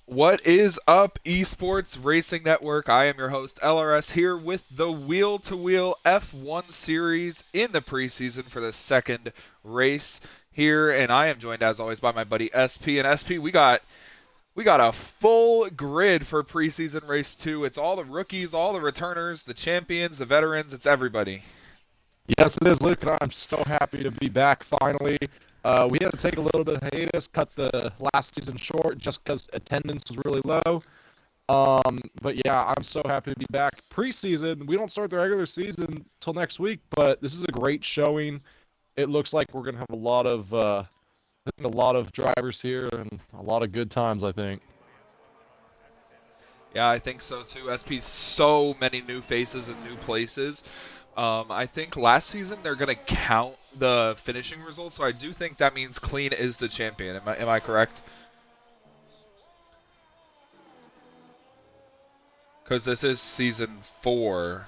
What is up, Esports Racing Network? I am your host, LRS, here with the Wheel to Wheel F1 series in the preseason for the second race here. And I am joined, as always, by my buddy SP. And SP, we got a full grid for preseason race 2. It's all the rookies, all the returners, the champions, the veterans, it's everybody. Yes, it is, Luke, and I'm so happy to be back finally. We had to take a little bit of hiatus, cut the last season short just because attendance was really low. But yeah, I'm so happy to be back. Preseason, we don't start the regular season till next week, but this is a great showing. It looks like we're gonna have a lot of drivers here and a lot of good times, I think. Yeah, I think so too. SP, so many new faces and new places. I think last season they're going to count the finishing results, so I do think that means Clean is the champion. Am I correct? Because this is season 4.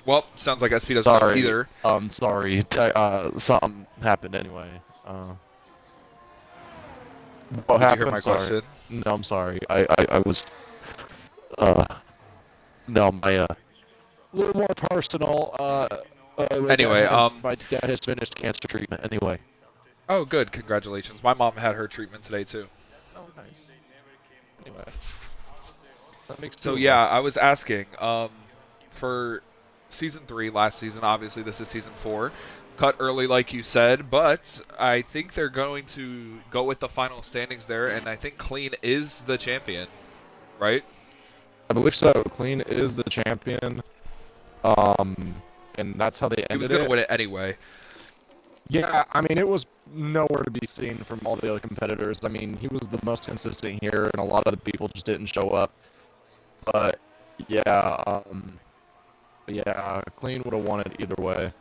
Well, sounds like SP doesn't know Sorry, either. sorry. Something happened anyway. What Did you hear happened? my Sorry. question? No, I'm sorry. I was uh no my a little more personal. Anyway, My dad has finished cancer treatment. Anyway. oh, good, congratulations. My mom had her treatment today too. Oh, nice. Anyway, that makes two So of yeah, us. I was asking, for season 3 last season. Obviously, this is season 4. Cut early, like you said, but I think they're going to go with the final standings there, and I think Clean is the champion, right? I believe so. Clean is the champion. Um, and that's how they He was ended going to it. win it anyway. Yeah, I mean, it was nowhere to be seen from all the other competitors. I mean, he was the most consistent here, and a lot of the people just didn't show up. But yeah, Clean would have won it either way.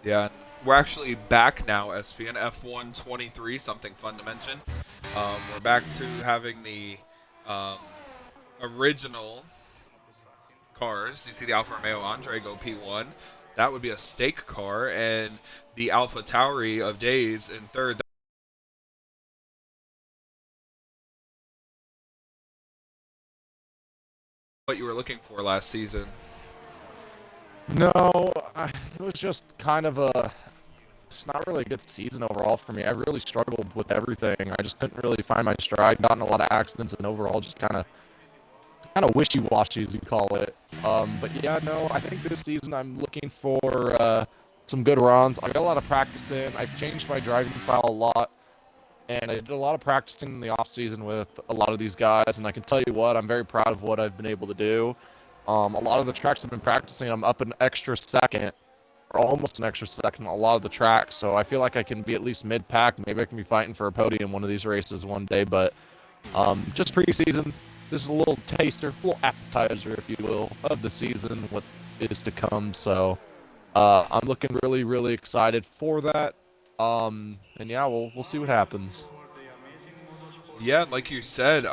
Yeah, and we're actually back now, SP, in F1 23, something fun to mention. We're back to having the um, original cars. You see the Alfa Romeo Andre go P1. That would be a stake car, and the Alpha Tauri of Days in third. What you were looking for last season. No, it was just kind of it's not really a good season overall for me. I really struggled with everything. I just couldn't really find my stride. Got in a lot of accidents, and overall just kind of wishy-washy, as you call it. But yeah, no, I think this season I'm looking for some good runs. I got a lot of practice in. I've changed my driving style a lot, and I did a lot of practicing in the off season with a lot of these guys. And I can tell you what, I'm very proud of what I've been able to do. A lot of the tracks I've been practicing, I'm up an extra second, or almost an extra second, on a lot of the tracks. So I feel like I can be at least mid-pack. Maybe I can be fighting for a podium one of these races one day. But just preseason, this is a little taster, a little appetizer, if you will, of the season, what is to come. So I'm looking really, really excited for that. And yeah, we'll see what happens. Yeah, and like you said,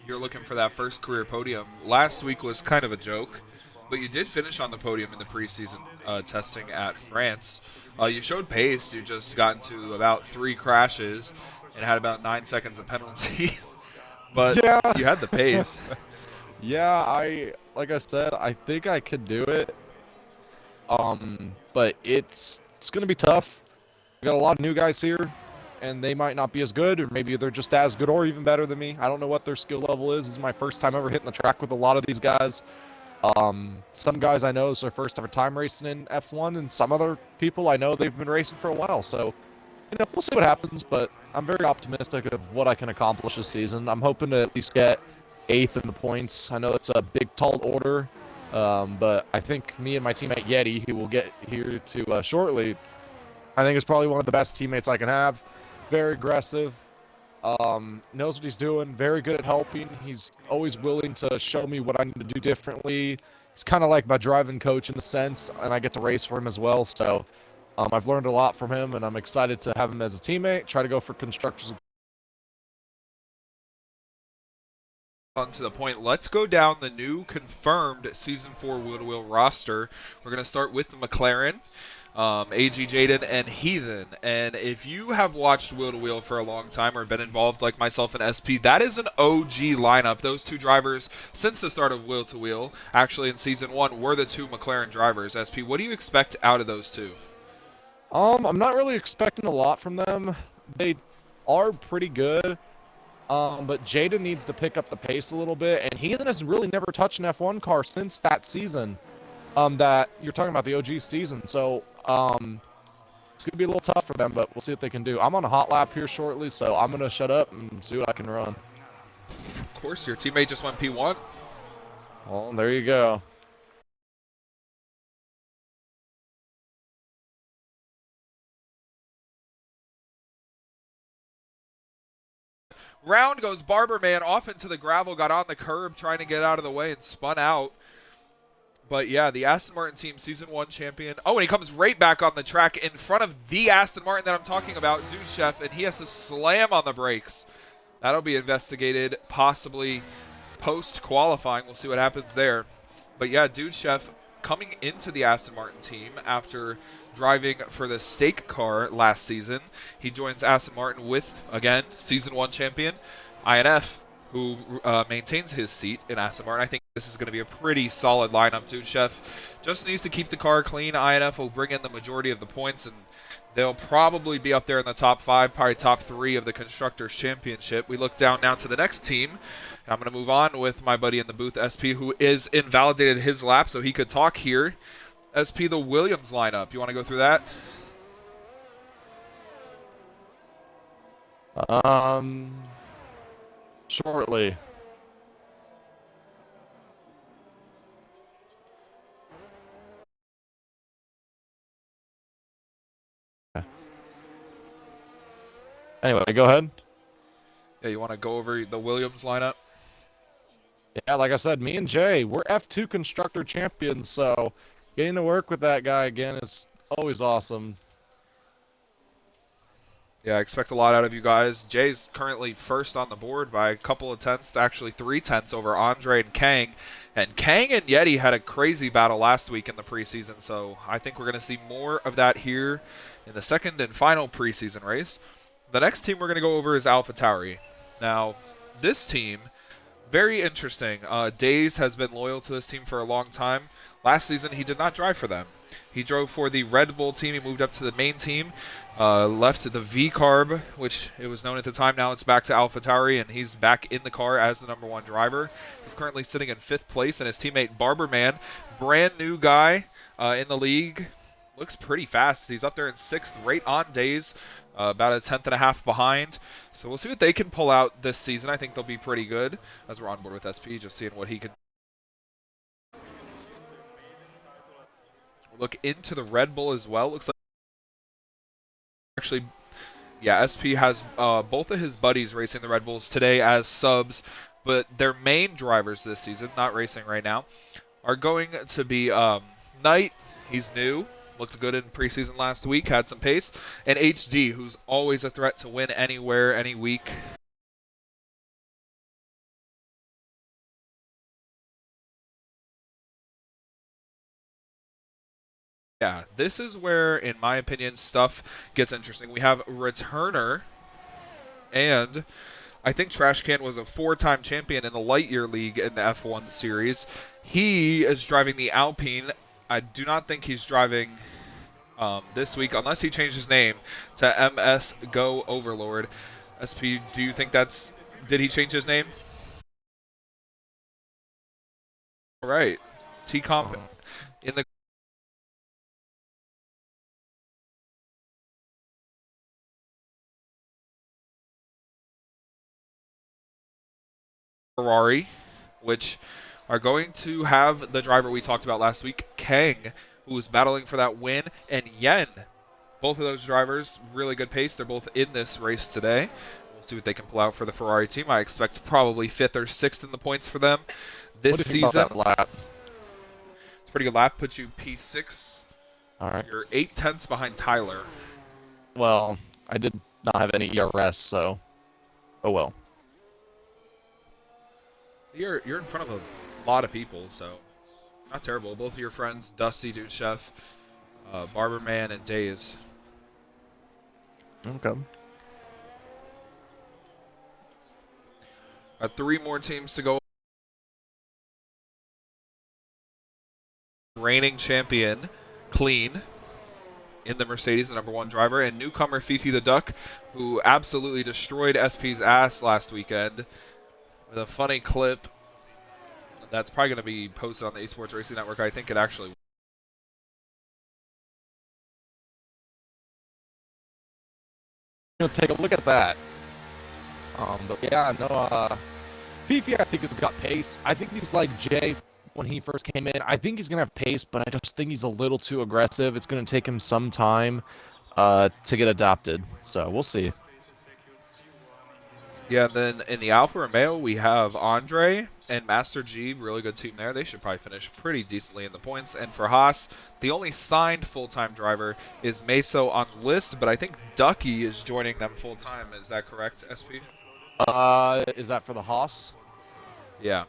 you're looking for that first career podium. Last week was kind of a joke, but you did finish on the podium in the preseason testing at France. You showed pace. You just got into about 3 crashes and had about 9 seconds of penalties, but Yeah, you had the pace. yeah. Like I said, I think I could do it. But it's gonna be tough. We got a lot of new guys here, and they might not be as good, or maybe they're just as good or even better than me. I don't know what their skill level is. This is my first time ever hitting the track with a lot of these guys. Some guys I know is their first ever time racing in F1, and some other people I know they've been racing for a while. So, we'll see what happens, but I'm very optimistic of what I can accomplish this season. I'm hoping to at least get eighth in the points. I know it's a big, tall order, but I think me and my teammate Yeti, who will get here to shortly, I think is probably one of the best teammates I can have. Very aggressive, knows what he's doing, very good at helping. He's always willing to show me what I need to do differently. He's kind of like my driving coach in a sense, and I get to race for him as well. So I've learned a lot from him, and I'm excited to have him as a teammate. Try to go for constructors. On to the point, let's go down the new confirmed Season 4 Wheel to Wheel roster. We're going to start with the McLaren. AG Jaden, and Heathen. And if you have watched Wheel to Wheel for a long time or been involved like myself and SP, that is an OG lineup. Those two drivers, since the start of Wheel to Wheel, actually in Season 1, were the two McLaren drivers. SP, what do you expect out of those two? I'm not really expecting a lot from them. They are pretty good, but Jaden needs to pick up the pace a little bit, and Heathen has really never touched an F1 car since that season. That you're talking about the OG season. So, it's gonna be a little tough for them, but we'll see what they can do. I'm on a hot lap here shortly, so I'm gonna shut up and see what I can run. Of course, your teammate just went P1. Well, there you go. Round goes Barberman off into the gravel, got on the curb trying to get out of the way and spun out. But yeah, the Aston Martin team, Season 1 champion. Oh, and he comes right back on the track in front of the Aston Martin that I'm talking about, Dude Chef, and he has to slam on the brakes. That'll be investigated, possibly post-qualifying. We'll see what happens there. But yeah, Dude Chef coming into the Aston Martin team after driving for the stake car last season. He joins Aston Martin with, again, Season 1 champion, INF, who maintains his seat in Aston Martin. I think this is going to be a pretty solid lineup. Dude Chef just needs to keep the car clean. INF will bring in the majority of the points, and they'll probably be up there in the top 5, probably top 3 of the Constructors' Championship. We look down now to the next team, and I'm going to move on with my buddy in the booth, SP, who is invalidated his lap, so he could talk here. SP, the Williams lineup. You want to go through that? Shortly. Anyway, go ahead. Yeah, you want to go over the Williams lineup? Yeah, like I said, me and Jay, we're F2 Constructor champions, so getting to work with that guy again is always awesome. Yeah, I expect a lot out of you guys. Jay's currently first on the board by a couple of tenths, actually 3 tenths over Andre and Kang. And Kang and Yeti had a crazy battle last week in the preseason, so I think we're going to see more of that here in the second and final preseason race. The next team we're going to go over is AlphaTauri. Now, this team, very interesting. Days has been loyal to this team for a long time. Last season, he did not drive for them. He drove for the Red Bull team. He moved up to the main team, left the V-Carb, which it was known at the time. Now it's back to AlphaTauri, and he's back in the car as the #1 driver. He's currently sitting in 5th place, and his teammate Barberman, brand new guy in the league, looks pretty fast. He's up there in 6th, right on Days, about a tenth and a half behind. So we'll see what they can pull out this season. I think they'll be pretty good as we're on board with SP, just seeing what he can. Look into the Red Bull as well. Looks like actually, yeah, SP has both of his buddies racing the Red Bulls today as subs, but their main drivers this season, not racing right now, are going to be Knight. He's new. Looked good in preseason last week, had some pace. And HD, who's always a threat to win anywhere, any week. Yeah, this is where, in my opinion, stuff gets interesting. We have Returner, and I think Trashcan was a 4-time champion in the Lightyear League in the F1 series. He is driving the Alpine. I do not think he's driving this week, unless he changed his name to MS Go Overlord. SP, do you think that's... Did he change his name? All right. T-Comp in the... Ferrari, which are going to have the driver we talked about last week, Kang, who is battling for that win, and Yen. Both of those drivers, really good pace. They're both in this race today. We'll see what they can pull out for the Ferrari team. I expect probably 5th or 6th in the points for them this season. What do you think about that lap? It's a pretty good lap. Puts you P6. All right. You're 8 tenths behind Tyler. Well, I did not have any ERS, so oh well. You're in front of a lot of people, so not terrible. Both of your friends, Dusty, Dude Chef, Barberman and Days. Okay. Three more teams to go. Reigning champion, Clean, in the Mercedes, the #1 driver, and newcomer Fifi the Duck, who absolutely destroyed SP's ass last weekend with a funny clip that's probably going to be posted on the Esports Racing Network. I think it actually. Gonna take a look at that. But yeah, no, Fifi I think has got pace. I think he's like Jay when he first came in. I think he's gonna have pace, but I just think he's a little too aggressive. It's gonna take him some time to get adopted. So we'll see. Yeah, then in the Alfa Romeo, we have Andre and Master G, really good team there. They should probably finish pretty decently in the points. And for Haas, the only signed full-time driver is Meso on the list, but I think Ducky is joining them full-time. Is that correct, SP? Is that for the Haas? Yeah.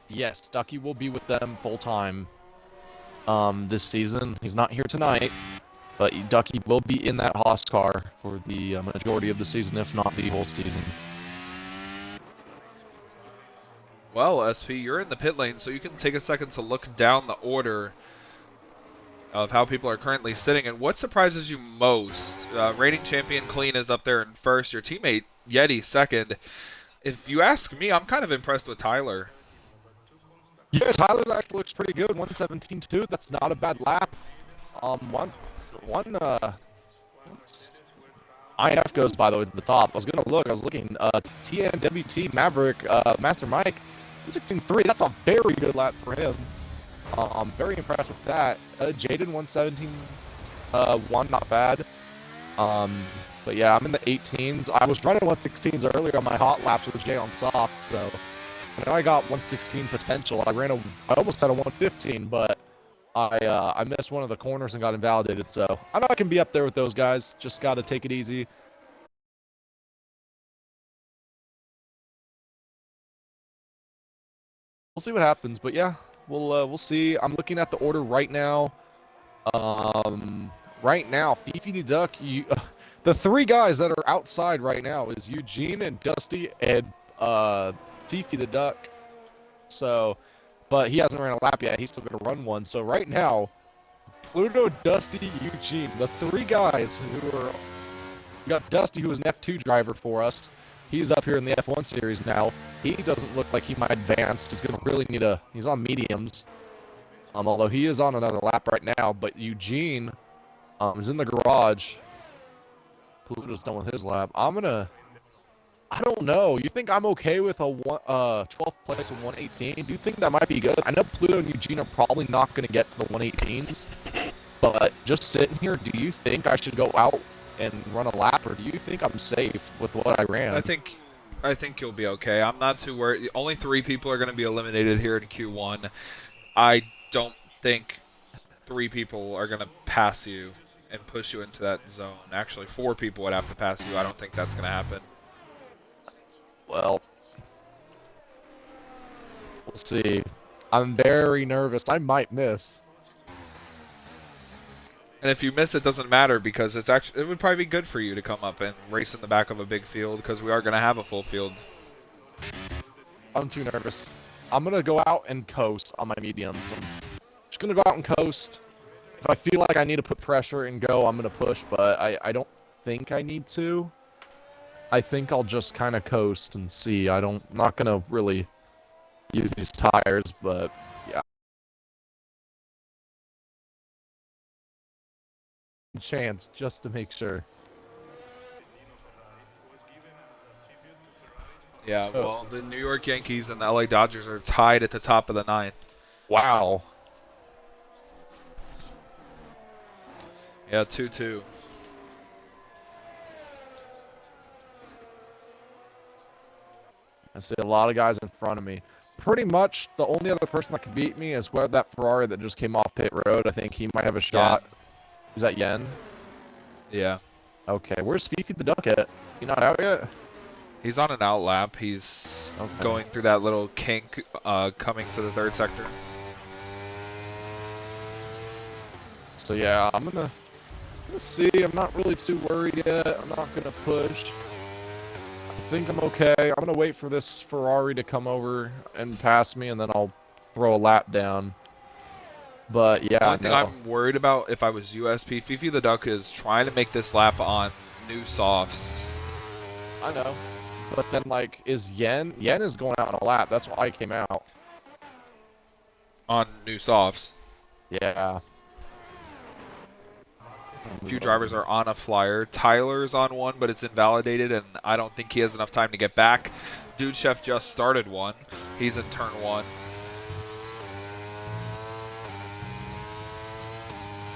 Yes, Ducky will be with them full time this season. He's not here tonight, but Ducky will be in that Haas car for the majority of the season, if not the whole season. Well, SP, you're in the pit lane, so you can take a second to look down the order of how people are currently sitting. And what surprises you most? Reigning champion Clean is up there in first. Your teammate Yeti second. If you ask me, I'm kind of impressed with Tyler. Yeah, Tyler actually looks pretty good. 117.2. That's not a bad lap. INF goes, by the way, to the top. I was looking. TNWT Maverick, Master Mike, 116.3. That's a very good lap for him. I'm very impressed with that. Jaden 117.1, not bad. But yeah, I'm in the 18s. I was running 116s earlier on my hot laps with Jay on softs, so I know I got 116 potential. I almost had a 115, but I missed one of the corners and got invalidated. So I know I can be up there with those guys. Just got to take it easy. We'll see what happens, but yeah, we'll see. I'm looking at the order right now. Right now, Fifi the Duck. The three guys that are outside right now is Eugene and Dusty and Fifi the Duck. So, but he hasn't ran a lap yet. He's still gonna run one. So right now, Pluto, Dusty, Eugene, the three guys who are. We got Dusty, who is an F2 driver for us. He's up here in the F1 series now. He doesn't look like he might advance. He's gonna really need a. He's on mediums. Although he is on another lap right now. But Eugene, is in the garage. Pluto's done with his lap. I don't know. You think I'm okay with a 12th place of 118? Do you think that might be good? I know Pluto and Eugene are probably not going to get to the 118s, but just sitting here, do you think I should go out and run a lap, or do you think I'm safe with what I ran? I think you'll be okay. I'm not too worried. Only 3 people are going to be eliminated here in Q1. I don't think 3 people are going to pass you and push you into that zone. Actually, 4 people would have to pass you. I don't think that's going to happen. Well, we'll see. I'm very nervous. I might miss. And if you miss, it doesn't matter because it would probably be good for you to come up and race in the back of a big field because we are going to have a full field. I'm too nervous. I'm going to go out and coast on my mediums. I'm just going to go out and coast. If I feel like I need to put pressure and go, I'm going to push, but I don't think I need to. I think I'll just kind of coast and see. I'm not going to really use these tires, but yeah. Chance just to make sure. Yeah, well, the New York Yankees and the LA Dodgers are tied at the top of the 9th. Wow. Yeah, 2-2. I see a lot of guys in front of me. Pretty much the only other person that could beat me is that Ferrari that just came off pit road. I think he might have a shot. Yeah. Is that Yen? Yeah. Okay, where's Fifi the Duck at? He not out yet? He's on an out lap. He's going through that little kink coming to the 3rd sector. So yeah, I'm gonna see. I'm not really too worried yet. I'm not gonna push. I think I'm okay. I'm gonna wait for this Ferrari to come over and pass me, and then I'll throw a lap down. But yeah, Only thing no. I'm worried about if I was USP, Fifi the Duck is trying to make this lap on new softs. I know. But then, like, is Yen? Yen is going out on a lap. That's why I came out. On new softs. Yeah. A few drivers are on a flyer. Tyler's on one, but it's invalidated, and I don't think he has enough time to get back. Dude Chef just started one. He's in turn one.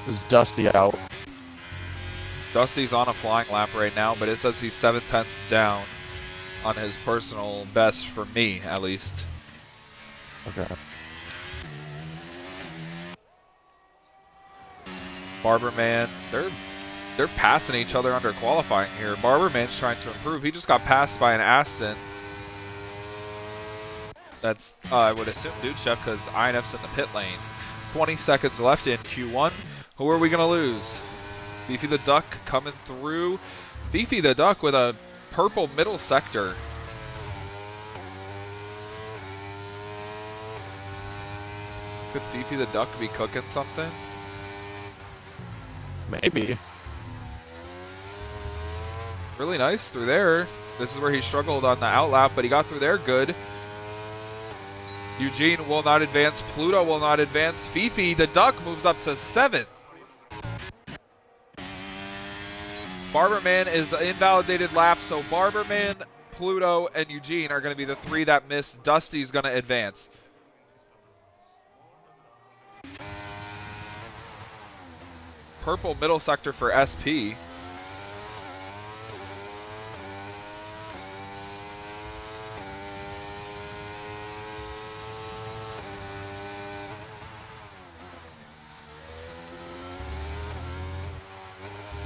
Is Dusty out? Dusty's on a flying lap right now, but it says he's 7/10 down on his personal best for me, at least. Okay. Barberman, they're passing each other under qualifying here. Barberman's trying to improve. He just got passed by an Aston. That's, I would assume, Dude Chef, because INF's in the pit lane. 20 seconds left in Q1. Who are we going to lose? Fifi the Duck coming through. Fifi the Duck with a purple middle sector. Could Fifi the Duck be cooking something? Maybe. Really nice through there. This is where he struggled on the outlap, but he got through there good. Eugene will not advance. Pluto will not advance. Fifi the Duck moves up to 7th. Barberman is the invalidated lap, so Barberman, Pluto, and Eugene are going to be the 3 that miss. Dusty's going to advance. Purple middle sector for SP.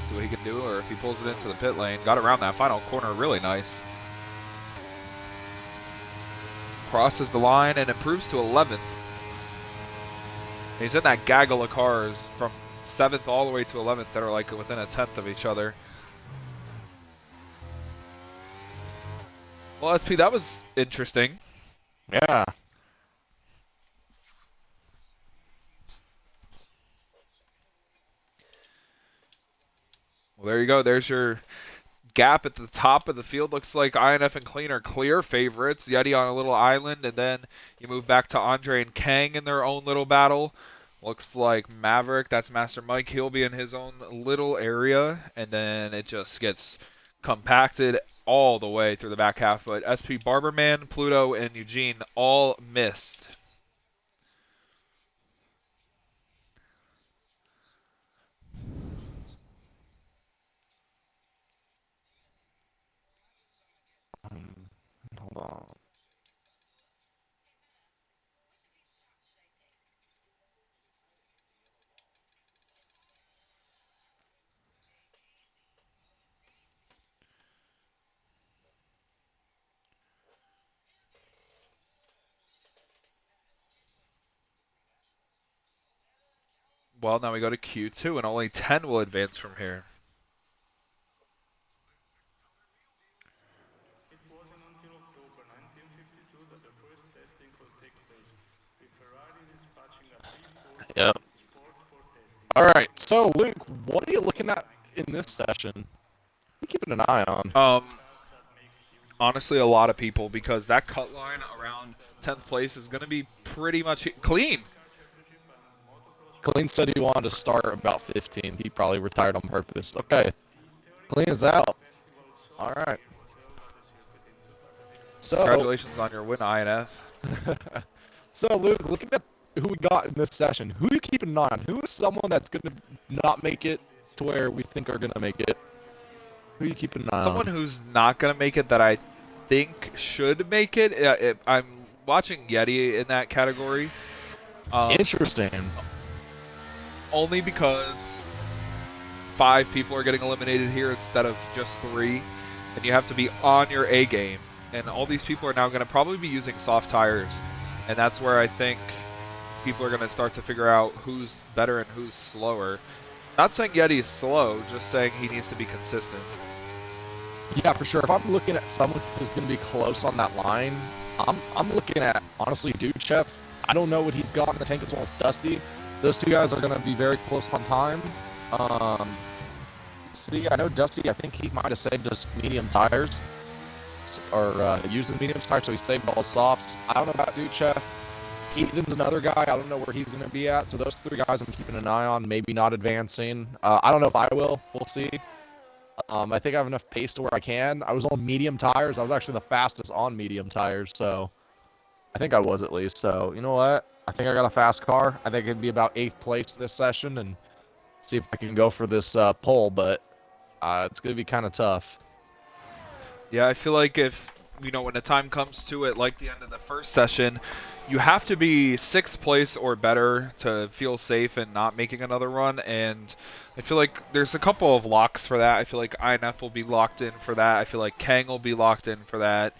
See what he can do, or if he pulls it into the pit lane. Got around that final corner really nice. Crosses the line and improves to 11th. He's in that gaggle of cars from 7th all the way to 11th that are like within a 10th of each other. Well, SP, that was interesting. Yeah. Well, there you go. There's your gap at the top of the field. Looks like INF and Clean are clear favorites. Yeti on a little island, and then you move back to Andre and Kang in their own little battle. Looks like Maverick, that's Master Mike, he'll be in his own little area, and then it just gets compacted all the way through the back half. But SP, Barberman, Pluto, and Eugene all missed. Hold on. Well, now we go to Q2, and only 10 will advance from here. It wasn't until October 1952 that the first testing could take place, with Ferrari dispatching a P4 Yep. report for testing. All right. So, Luke, what are you looking at in this session? What are you keeping an eye on? Honestly, a lot of people, because that cut line around 10th place is going to be pretty much clean. Clean said he wanted to start about 15th. He probably retired on purpose. Okay. Clean is out. All right. So, Congratulations on your win, INF. so Luke, looking at who we got in this session, who are you keeping an eye on? Who is someone that's going to not make it to where we think are going to make it? Who are you keeping an eye Someone on? who's not going to make it that I think should make it. I'm watching Yeti in that category. Interesting. Only because 5 people are getting eliminated here instead of just 3. And you have to be on your A game. And all these people are now going to probably be using soft tires. And that's where I think people are going to start to figure out who's better and who's slower. Not saying Yeti is slow, just saying he needs to be consistent. Yeah, for sure. If I'm looking at someone who's going to be close on that line, I'm looking at, honestly, Duchev. I don't know what he's got in the tank as well as Dusty. Those two guys are going to be very close on time. See, I know Dusty, I think he might have saved us medium tires, or using medium tires, so he saved all his softs. I don't know about Duchev. Ethan's another guy. I don't know where he's going to be at. So those three guys I'm keeping an eye on, maybe not advancing. I don't know if I will. We'll see. I think I have enough pace to where I can. I was on medium tires. I was actually the fastest on medium tires, so I think I was at least. So, you know what? I think I got a fast car. I think it'd be about 8th place this session and see if I can go for this pole, but it's going to be kind of tough. Yeah, I feel like if, when the time comes to it, like the end of the first session, you have to be 6th place or better to feel safe and not making another run, and I feel like there's a couple of locks for that. I feel like INF will be locked in for that. I feel like Kang will be locked in for that.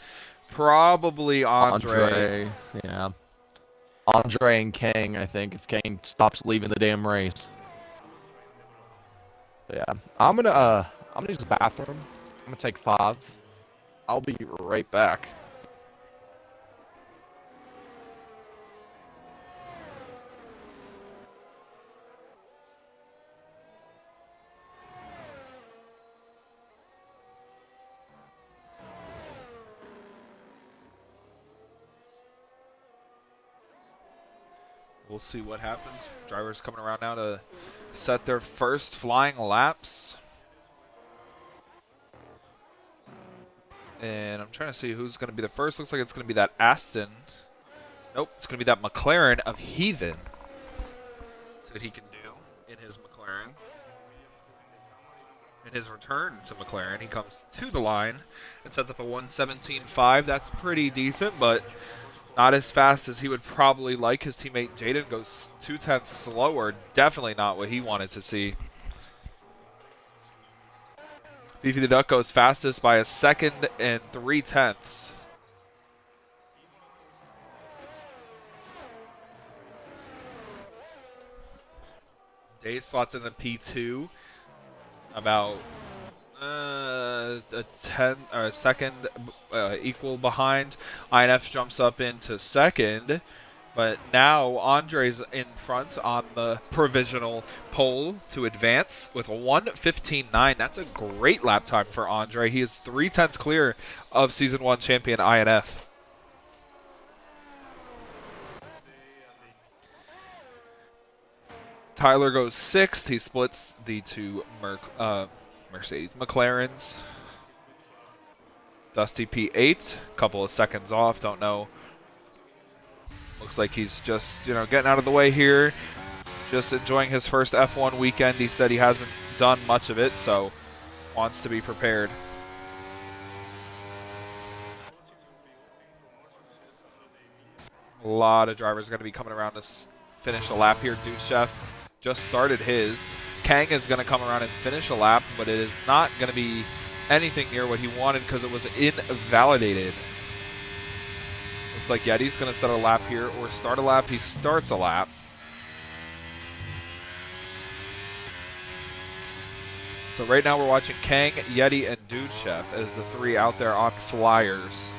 Probably Andre. Yeah. Andre and Kang, I think, if Kang stops leaving the damn race. But yeah. I'm gonna use the bathroom. I'm gonna take 5. I'll be right back. We'll see what happens. Drivers coming around now to set their first flying laps. And I'm trying to see who's going to be the first. Looks like it's going to be that Aston. Nope, it's going to be that McLaren of Heathen. See what he can do in his McLaren. In his return to McLaren, he comes to the line and sets up a 1:17.5. That's pretty decent, but not as fast as he would probably like. His teammate Jaden goes 0.2 slower. Definitely not what he wanted to see. Beefy the Duck goes fastest by 1 second and 0.3. Day slots in the P2 about a second equal behind. INF jumps up into second, but now Andre's in front on the provisional pole to advance with a 1:15.9. That's a great lap time for Andre. He is 0.3 clear of Season 1 champion INF. Tyler goes 6th. He splits the two Mercedes McLarens. Dusty P8, couple of seconds off, don't know. Looks like he's just, getting out of the way here. Just enjoying his first F1 weekend. He said he hasn't done much of it, so wants to be prepared. A lot of drivers are going to be coming around to finish a lap here. Duchev just started his. Kang is going to come around and finish a lap, but it is not going to be anything near what he wanted because it was invalidated. Looks like Yeti's going to set a lap here or start a lap. He starts a lap. So right now we're watching Kang, Yeti, and Duchev as the 3 out there on flyers.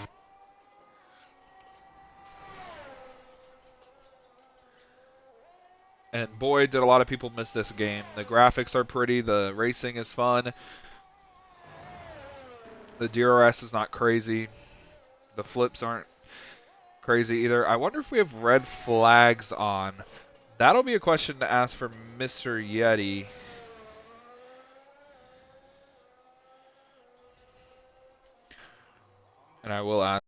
And boy, did a lot of people miss this game. The graphics are pretty. The racing is fun. The DRS is not crazy. The flips aren't crazy either. I wonder if we have red flags on. That'll be a question to ask for Mr. Yeti. And I will ask.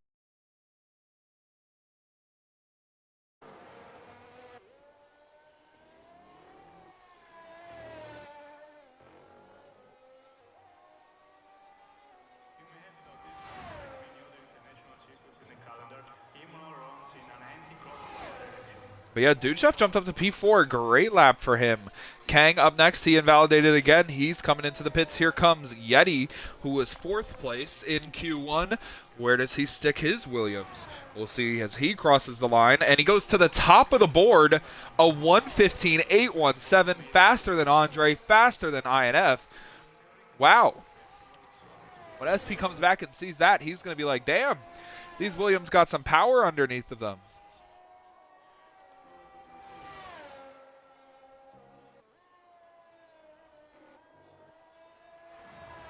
But yeah, Duchev jumped up to P4. Great lap for him. Kang up next. He invalidated again. He's coming into the pits. Here comes Yeti, who was 4th place in Q1. Where does he stick his Williams? We'll see as he crosses the line, and he goes to the top of the board. A 1:15.817, faster than Andre, faster than INF. Wow. When SP comes back and sees that, he's going to be like, damn, these Williams got some power underneath of them.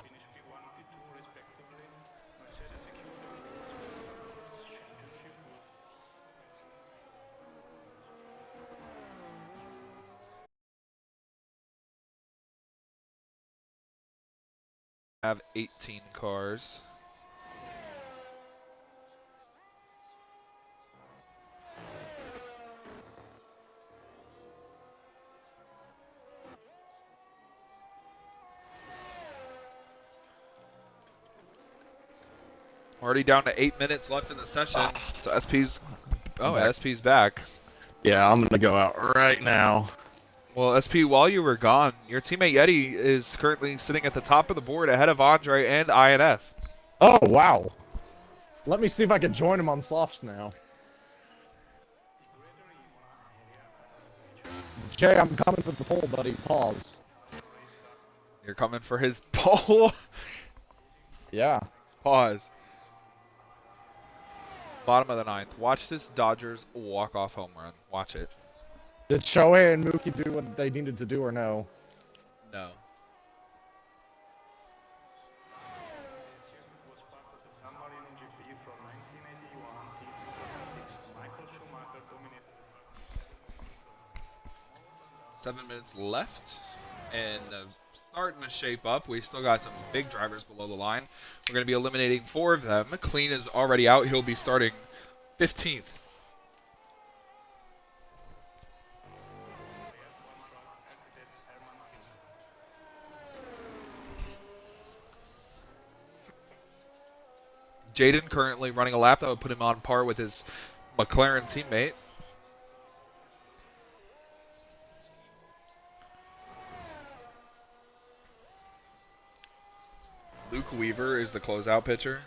Finish P1, P2 respectively. Mercedes secured the World Championship. Have 18 cars. Already down to 8 minutes left in the session. So SP's SP's back. Yeah, I'm gonna go out right now. Well, SP, while you were gone, your teammate Yeti is currently sitting at the top of the board ahead of Andre and INF. Oh, wow. Let me see if I can join him on softs now. Jay, I'm coming for the pole, buddy. Pause. You're coming for his pole? Yeah. Pause. Bottom of the 9th. Watch this Dodgers walk-off home run. Watch it. Did Shohei and Mookie do what they needed to do or no? No. Was part of the San Marino GP from 1981 till 2006. Michael Schumacher dominated the 7 minutes left. And starting to shape up. We still got some big drivers below the line. We're going to be eliminating 4 of them. Clean is already out. He'll be starting 15th. Jaden currently running a lap that would put him on par with his McLaren teammate. Luke Weaver is the closeout pitcher.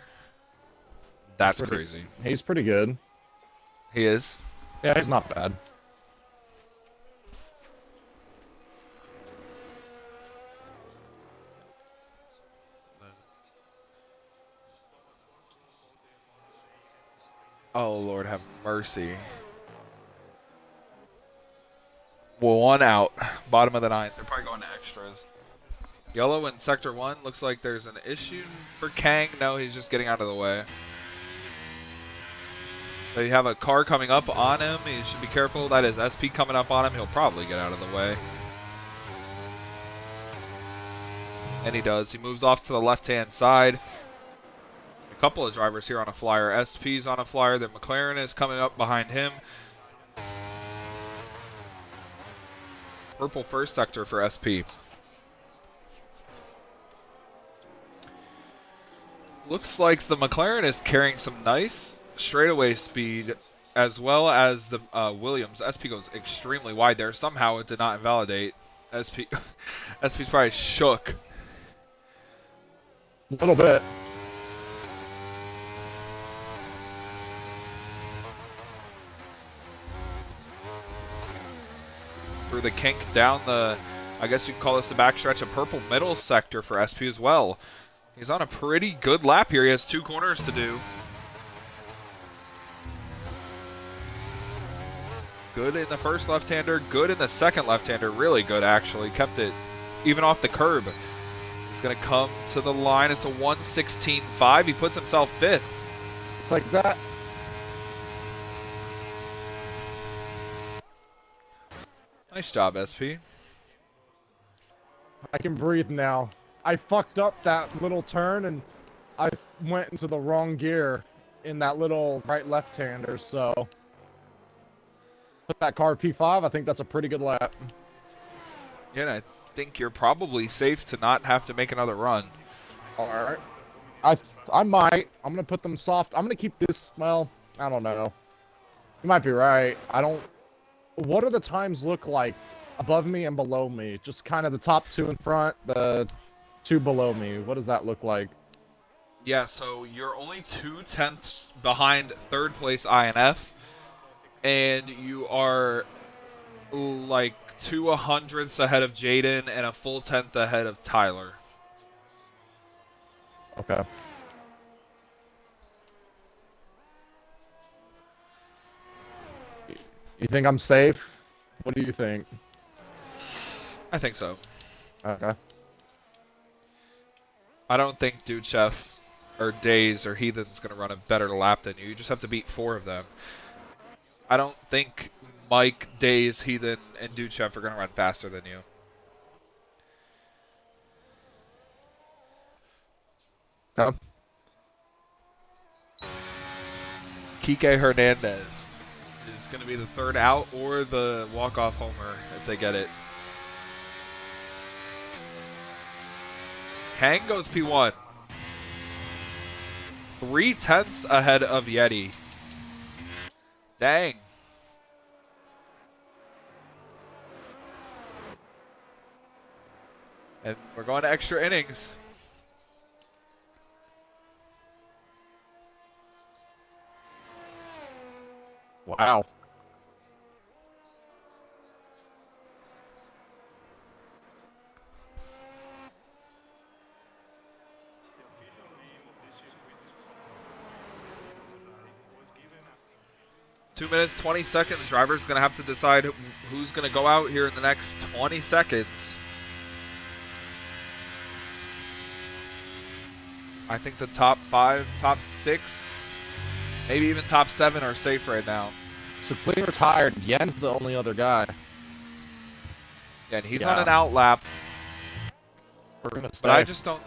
That's crazy. He's pretty good. He is. Yeah, he's not bad. Oh, Lord have mercy. Well, 1 out. Bottom of the 9th. They're probably going to extras. Yellow in Sector 1. Looks like there's an issue for Kang. No, he's just getting out of the way. So you have a car coming up on him. He should be careful. That is SP coming up on him. He'll probably get out of the way. And he does. He moves off to the left-hand side. A couple of drivers here on a flyer. SP's on a flyer. The McLaren is coming up behind him. Purple first sector for SP. Looks like the McLaren is carrying some nice straightaway speed as well as the Williams. SP goes extremely wide there. Somehow it did not invalidate. SP's probably shook. A little bit. Through the kink down the, I guess you can call this the backstretch of purple middle sector for SP as well. He's on a pretty good lap here. He has 2 corners to do. Good in the first left-hander, good in the second left-hander. Really good, actually. Kept it even off the curb. He's going to come to the line. It's a 1:16.5. He puts himself 5th. It's like that. Nice job, SP. I can breathe now. I fucked up that little turn and I went into the wrong gear in that little right left-hander, so put that car P5. I think that's a pretty good lap. Yeah, and I think you're probably safe to not have to make another run. All right. I might. I'm gonna put them soft. I'm gonna keep this. Well, I don't know. You might be right. I don't. What do the times look like above me and below me. Just kind of the top two in front, the two below me. What does that look like? Yeah, so you're only 2/10 behind third place INF, and you are like 2/100ths ahead of Jaden and a full tenth ahead of Tyler. Okay. You think I'm safe? What do you think? I think so. Okay. I don't think Duchef or Days or Heathen's going to run a better lap than you. You just have to beat 4 of them. I don't think Mike, Days, Heathen, and Duchef are going to run faster than you. Okay. Kike Hernandez is going to be the third out or the walk-off homer if they get it. Kang goes P1. 3/10 ahead of Yeti. Dang. And we're going to extra innings. Wow. The official name of the circuit was given as 2 minutes, 20 seconds. Driver's going to have to decide who's going to go out here in the next 20 seconds. I think the top 5, top 6, maybe even top 7 are safe right now. So clean retired. Yen's the only other guy. Yeah, and he's Yeah. on an out lap, We're gonna stay. but I just don't.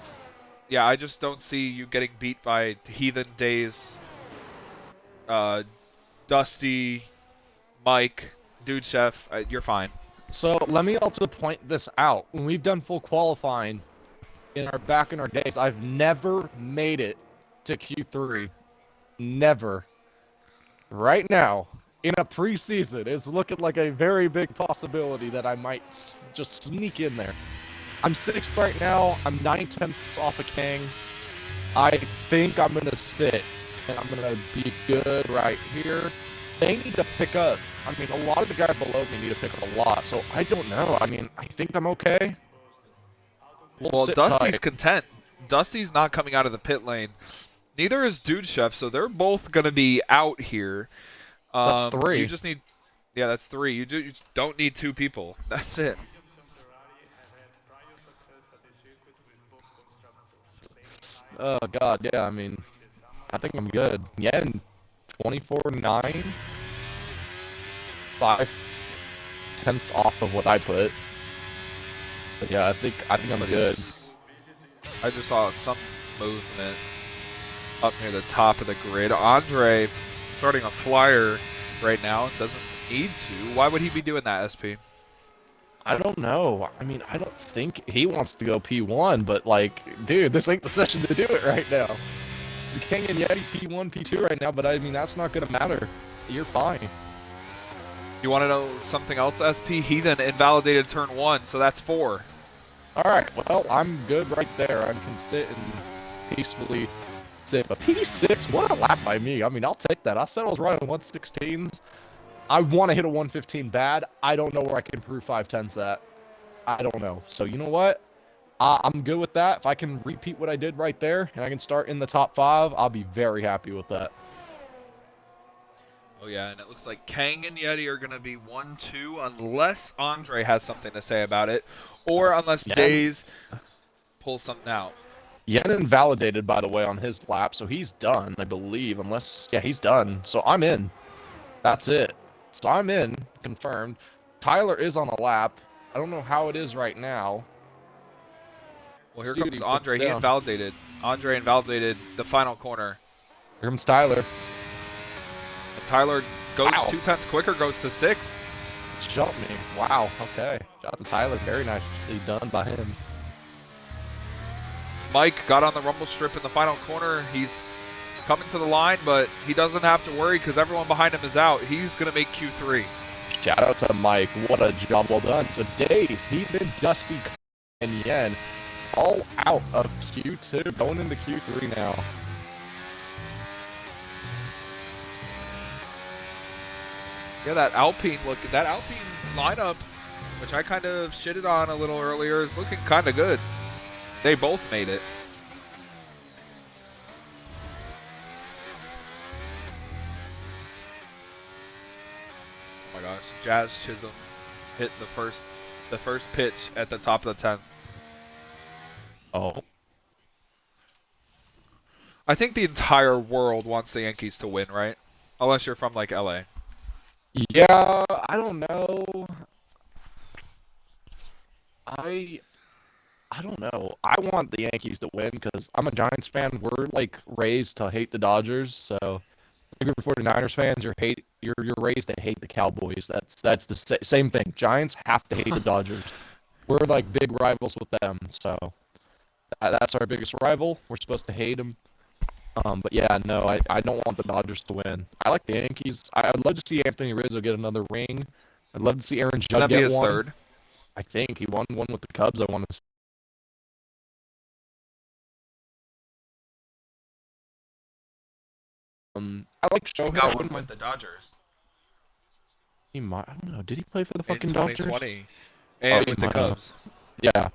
Yeah, I just don't see you getting beat by Heathen, Days, Dusty, Mike, Dude Chef. You're fine. So let me also point this out. When we've done full qualifying back in our days, I've never made it to Q3. Never. Right now, in a preseason, it's looking like a very big possibility that I might just sneak in there. I'm 6th right now. I'm 9/10ths off of King. I think I'm going to sit, and I'm going to be good right here. They need to pick up. I mean, a lot of the guys below me need to pick up a lot, so I don't know. I mean, I think I'm okay. Well, sit Dusty's tight. content. Dusty's not coming out of the pit lane. Neither is Dude Chef, so they're both going to be out here. So that's 3. You just need, yeah, that's 3. You don't need 2 people. That's it. Williamson Ferrari have had prior success at the circuit with both constructors. They Oh, God, yeah, I mean, I think I'm good. Yen, 24-9. 5/10ths off of what I put. So, yeah, I think I'm good. I just saw some movement up near the top of the grid. Andre starting a flyer right now. Doesn't need to. Why would he be doing that, SP? I don't know. I mean, I don't think he wants to go P1, but, like, dude, this ain't the session to do it right now. King and Yeti P1, P2 right now, but I mean, that's not going to matter. You're fine. You want to know something else, SP? Heathen invalidated turn 1, so that's 4. All right, well, I'm good right there. I can sit and peacefully sit. But P6, what a lap by me. I mean, I'll take that. I said I was running 116s. I want to hit a 115 bad. I don't know where I can improve 5/10ths at. I don't know. So, you know what? I'm good with that. If I can repeat what I did right there and I can start in the top 5, I'll be very happy with that. Oh, yeah, and it looks like Kang and Yeti are going to be 1-2 unless Andre has something to say about it or unless Yeah. Days pulls something out. Yen invalidated, by the way, on his lap, so he's done, I believe, unless... Yeah, he's done. So I'm in. That's it. So I'm in, confirmed. Tyler is on a lap. I don't know how it is right now. Well, here See what comes he puts Andre. He down. invalidated. Andre invalidated the final corner. Here comes Tyler. And Tyler goes Wow. 2/10 quicker, goes to 6th. Jump me. Wow, okay. Shout out to Tyler. Very nicely done by him. Mike got on the rumble strip in the final corner. He's coming to the line, but he doesn't have to worry because everyone behind him is out. He's going to make Q3. Shout out to Mike. What a job well done. So Days, Heathen, Dusty, and Yen all out of Q2, going into Q3 now. Yeah, that Alpine lineup, which I kind of shitted on a little earlier, is looking kind of good. They both made it. Oh my gosh, Jazz Chisholm hit the first pitch at the top of the 10th. Oh. I think the entire world wants the Yankees to win, right? Unless you're from like LA. Yeah, I don't know. I don't know. I want the Yankees to win because I'm a Giants fan. We're like raised to hate the Dodgers, so if you're 49ers fans, you're raised to hate the Cowboys. That's the same thing. Giants have to hate the Dodgers. We're like big rivals with them, so that's our biggest rival. We're supposed to hate them. But yeah, no, I don't want the Dodgers to win. I like the Yankees. I'd love to see Anthony Rizzo get another ring. I'd love to see Aaron Judge That'd be get his one. third. I think he won one with the Cubs. I want to. I like Shohei. Got one with the Dodgers He might. I don't know. Did he play for the in fucking Dodgers? 2020, and he with the might have. Cubs. Yeah.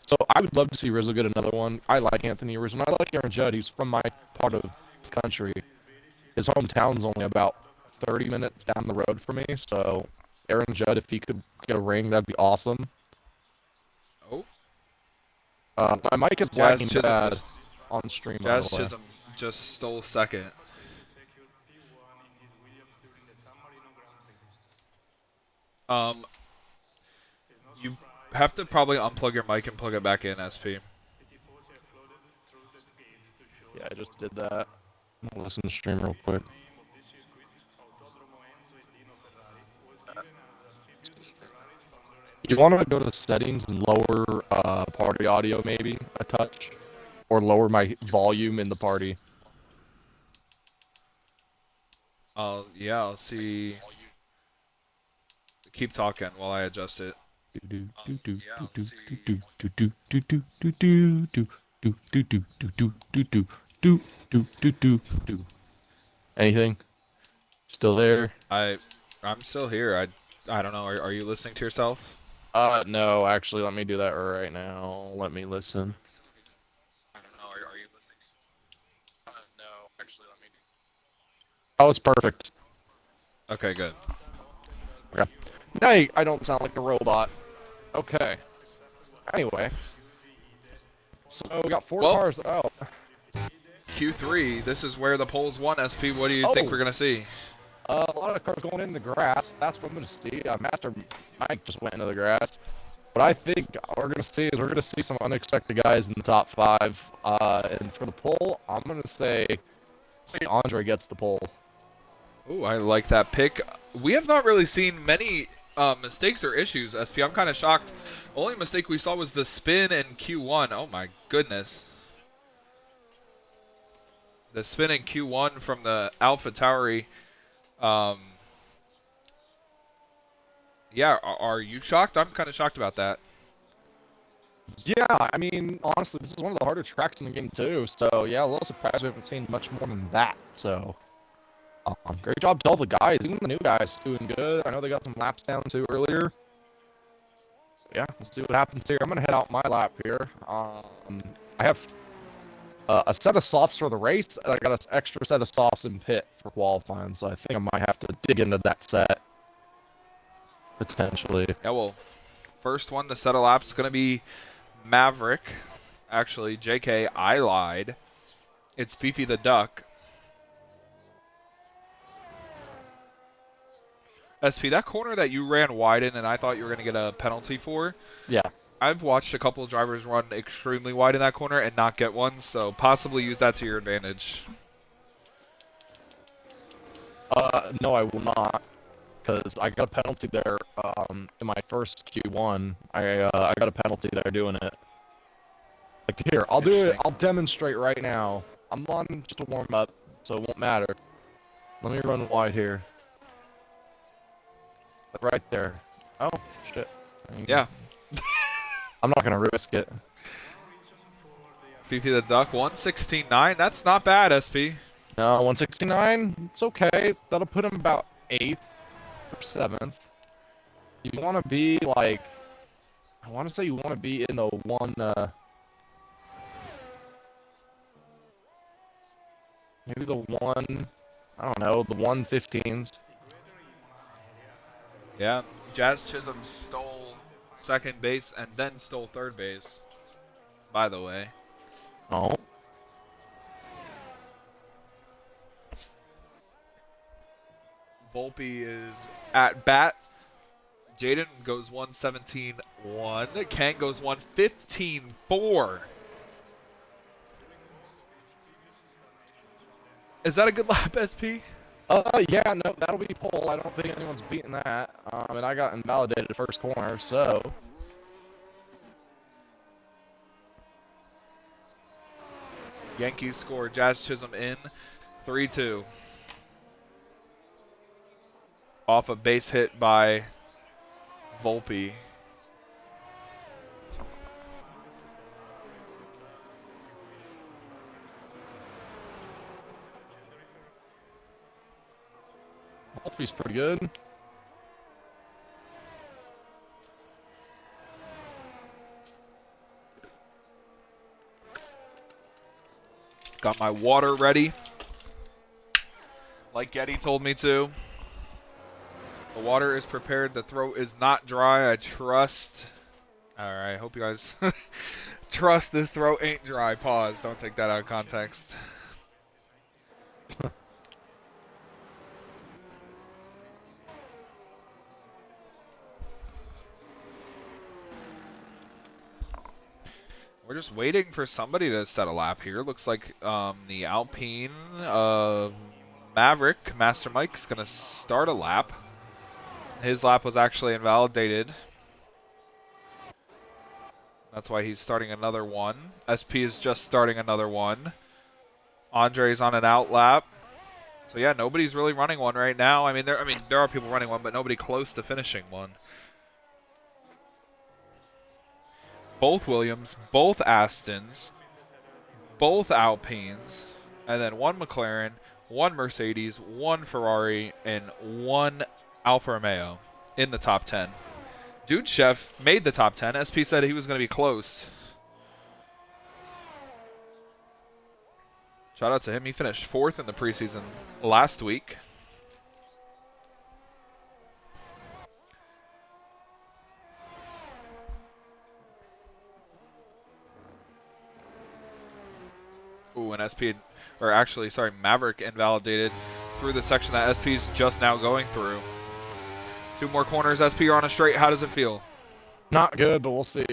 So I would love to see Rizzo get another one. I like Anthony Rizzo. And I like Aaron Judge. He's from my part of the country. His hometown's only about 30 minutes down the road from me. So Aaron Judge, if he could get a ring, that'd be awesome. Oh, My mic is Jazz lagging Chisholm bad just, on stream, by Jazz the way. Chisholm just stole second. secured P1 in his Williams during the San Marino Grand Prix. It's no You surprise have to probably unplug your mic and plug it back in, SP. the tifosi have flooded through the gates to show Yeah, I just did that. I'm gonna listen to the stream real quick. the name of this circuit, Autodromo Enzo e Dino Ferrari, was given as a tribute to Ferrari's founder and You want to go to settings and lower party audio maybe a touch, or lower my volume in the party. Yeah, I'll see. Keep talking while I adjust it. Anything? Still there? I'm still here. I don't know. Are you listening to yourself? No, actually, let me do that right now. Let me listen. I don't know. Are you listening? No, actually, let me do. Oh, it's perfect. Okay, good. Okay. Now I don't sound like a robot. Okay. Anyway. So we got four Well- cars out. Q3. This is where the polls won. SP. What do you think Oh. we're gonna see? A lot of cars going in the grass. That's what I'm going to see. Master Mike just went into the grass. What I think we're going to see is we're going to see some unexpected guys in the top five. And for the poll, I'm going to say Andre gets the poll. Ooh, I like that pick. We have not really seen many mistakes or issues, SP. I'm kind of shocked. Only mistake we saw was the spin in Q1. Oh my goodness. The spin in Q1 from the AlphaTauri. Yeah, are you shocked? I'm kind of shocked about that. Yeah, I mean, honestly, this is one of the harder tracks in the game, too. So, yeah, a little surprised we haven't seen much more than that. So, great job to all the guys. Even the new guys doing good. I know they got some laps down, too, earlier. Yeah, let's see what happens here. I'm going to head out my lap here. I have a set of softs for the race, and I got an extra set of softs in pit for qualifying, so I think I might have to dig into that set. Potentially. Yeah, well, first one to settle laps is going to be Maverick. Actually, JK, I lied. It's Fifi the Duck. SP, that corner that you ran wide in and I thought you were going to get a penalty for, Yeah. I've watched a couple of drivers run extremely wide in that corner and not get one, so possibly use that to your advantage. No, I will not, because I got a penalty there in my first Q1. I got a penalty there doing it. Like, here, I'll do it. Interesting. I'll demonstrate right now. I'm on just a warm-up, so it won't matter. Let me run wide here. Right there. Oh, shit. Yeah. I'm not going to risk it. Fifi the Duck, 116.9. That's not bad, SP. No, 169. It's okay. That'll put him about 8th or 7th. You want to be like, I want to say you want to be in the one, maybe the one, I don't know, the 115s. Yeah. Jazz Chisholm stole second base and then stole third base, by the way. Oh. Volpe is at bat. Jaden goes 117.1. Kent goes 115.4. Is that a good lap, SP? Yeah, no, that'll be pole. I don't think anyone's beating that. And I got invalidated first corner, so. Yankees score. Jazz Chisholm in 3-2. Off a base hit by Volpe. Volpe's pretty good. Got my water ready. Like Getty told me to. The water is prepared. The throat is not dry. I trust. Alright, hope you guys trust this throat ain't dry. Pause. Don't take that out of context. We're just waiting for somebody to set a lap here. Looks like the Alpine Maverick, Master Mike, is going to start a lap. His lap was actually invalidated. That's why he's starting another one. SP is just starting another one. Andre's on an out lap. So yeah, nobody's really running one right now. I mean, there are people running one, but nobody close to finishing one. Both Williams, both Astons, both Alpines, and then one McLaren, one Mercedes, one Ferrari, and one Alfa Romeo in the top 10. Dude Chef made the top 10. SP said he was going to be close. Shout out to him. He finished 4th in the preseason last week. Ooh, and Maverick invalidated through the section that SP's just now going through. 2 more corners. SP are on a straight. How does it feel? Not good, but we'll see.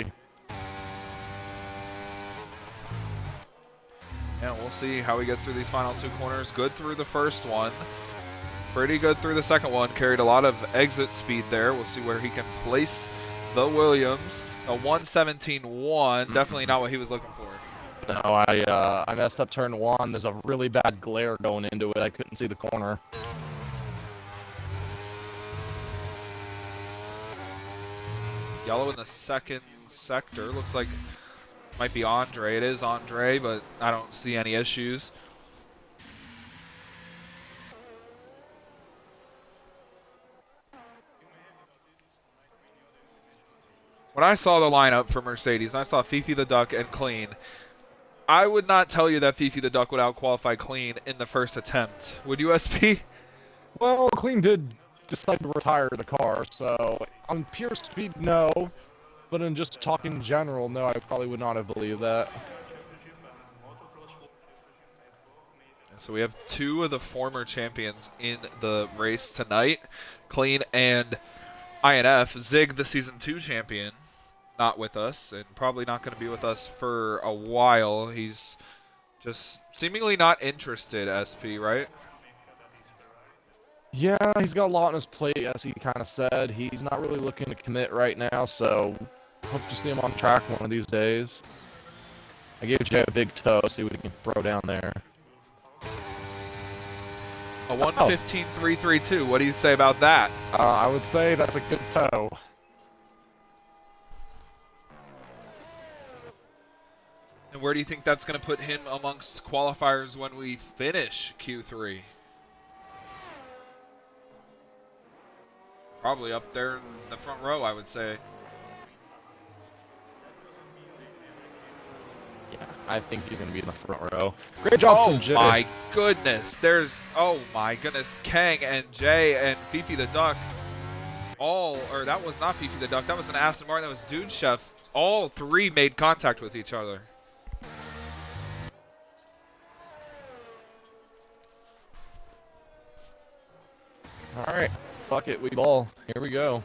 Yeah, we'll see how he gets through these final 2 corners. Good through the first one. Pretty good through the second one. Carried a lot of exit speed there. We'll see where he can place the Williams. A 117.1. Definitely not what he was looking for. No, I messed up turn 1. There's a really bad glare going into it. I couldn't see the corner. Yellow in the second sector. Looks like might be Andre. It is Andre, but I don't see any issues. When I saw the lineup for Mercedes, and I saw Fifi the Duck and Clean, I would not tell you that Fifi the Duck would outqualify Clean in the first attempt. Would you, SP? Well, Clean did decide to retire the car, so on pure speed, no. But in just talking general, no, I probably would not have believed that. So we have 2 of the former champions in the race tonight. Clean and INF. Zig, the Season 2 champion, not with us, and probably not going to be with us for a while. He's just seemingly not interested, SP, right? Yeah, he's got a lot on his plate, as he kind of said. He's not really looking to commit right now, so hope to see him on track one of these days. I gave Jay a big toe, see what he can throw down there. A 1:15.332. What do you say about that? I would say that's a good toe. And where do you think that's going to put him amongst qualifiers when we finish Q3? Probably up there in the front row, I would say. Yeah, I think he's going to be in the front row. Great job from Jay. Oh my goodness. Oh my goodness. Kang and Jay and Fifi the Duck that was not Fifi the Duck. That was an Aston Martin. That was Dude Chef. All three made contact with each other. All right, fuck it, we ball. Here we go.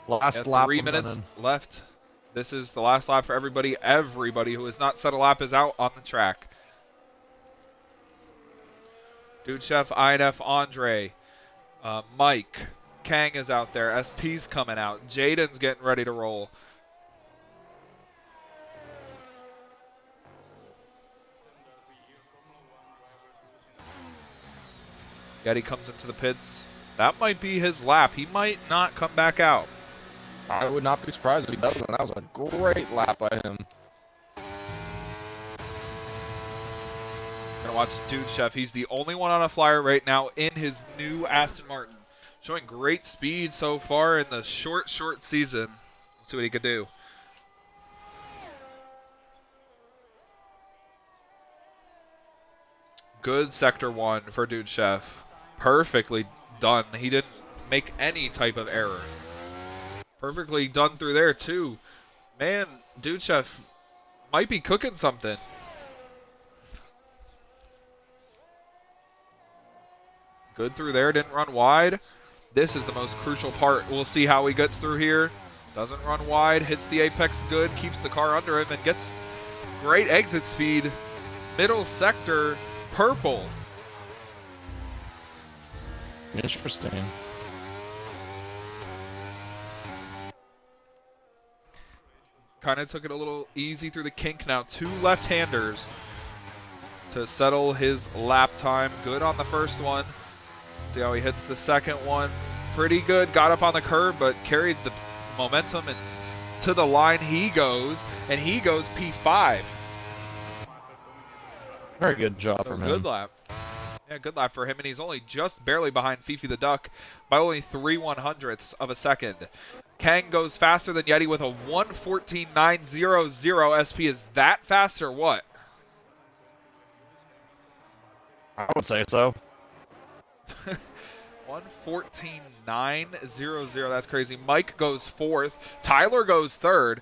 Last lap. 3 minutes left. This is the last lap for everybody. Everybody who has not set a lap is out on the track. Dude Chef, INF, Andre, Mike, Kang is out there. SP's coming out. Jaden's getting ready to roll. Yeti comes into the pits. That might be his lap. He might not come back out. I would not be surprised if he doesn't. That was a great lap by him. Gonna watch Dude Chef. He's the only one on a flyer right now in his new Aston Martin. Showing great speed so far in the short season. Let's see what he could do. Good sector 1 for Dude Chef. Perfectly done. He didn't make any type of error. Perfectly done through there too. Man, Dude Chef might be cooking something. Good through there, didn't run wide. This is the most crucial part. We'll see how he gets through here. Doesn't run wide, hits the apex good, keeps the car under him, and gets great exit speed. Middle sector, purple. Interesting. Kind of took it a little easy through the kink now. 2 left-handers to settle his lap time. Good on the first one. See how he hits the second one. Pretty good. Got up on the curb, but carried the momentum, and to the line he goes, and he goes P5. Very good job from him. Good lap. Yeah, good lap for him, and he's only just barely behind Fifi the Duck by only 3/100ths of a second. Kang goes faster than Yeti with a 1:14.900. SP, is that fast or what? I would say so. 1:14.900. That's crazy. Mike goes 4th. Tyler goes 3rd.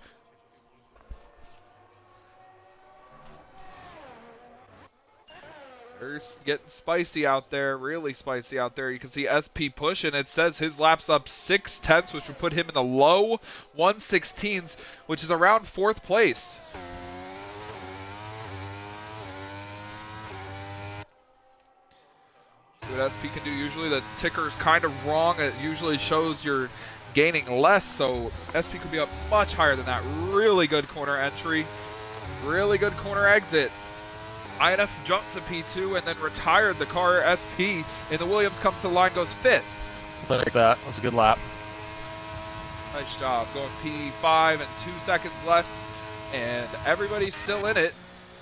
They're getting spicy out there, really spicy out there. You can see SP pushing. It says his lap's up 6/10, which would put him in the low 1/16s, which is around 4th place. See what SP can do. Usually the ticker's kind of wrong. It usually shows you're gaining less, so SP could be up much higher than that. Really good corner entry. Really good corner exit. INF jumped to P2 and then retired the car. SP in the Williams comes to the line, goes 5th. Like that. That's a good lap. Nice job. Going P5 and 2 seconds left. And everybody's still in it.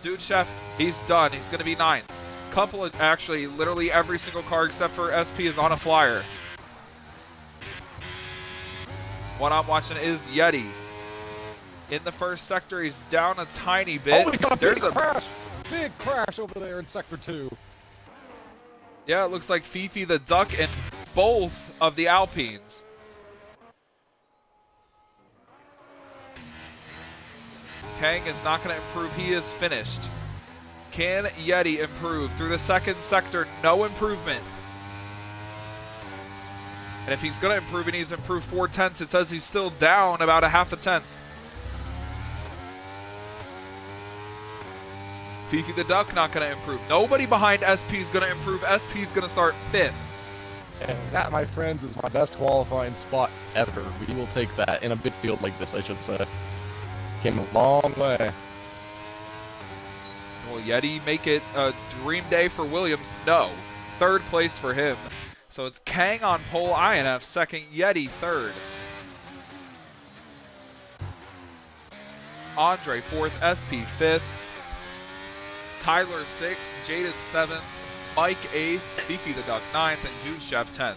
Dude Chef, he's done. He's going to be 9th. Couple of, actually, literally every single car except for SP is on a flyer. One I'm watching is Yeti. In the first sector, he's down a tiny bit. Oh my God, there's a crash! Big crash over there in Sector 2. Yeah, it looks like Fifi the Duck and both of the Alpines. Kang is not going to improve. He is finished. Can Yeti improve? Through the second sector, no improvement. And if he's going to improve, he needs to improve 4/10. It says he's still down about a 1/2 tenth. Fifi the Duck not going to improve. Nobody behind SP is going to improve. SP is going to start 5th. And that, my friends, is my best qualifying spot ever. We will take that in a big field like this, I should say. Came a long way. Will Yeti make it a dream day for Williams? No. third place for him. So it's Kang on pole, INF second, Yeti third. Andre fourth, SP fifth. Tyler sixth, Jaden seventh, Mike eighth, Beefy the Duck ninth, and Jude Chef 10th.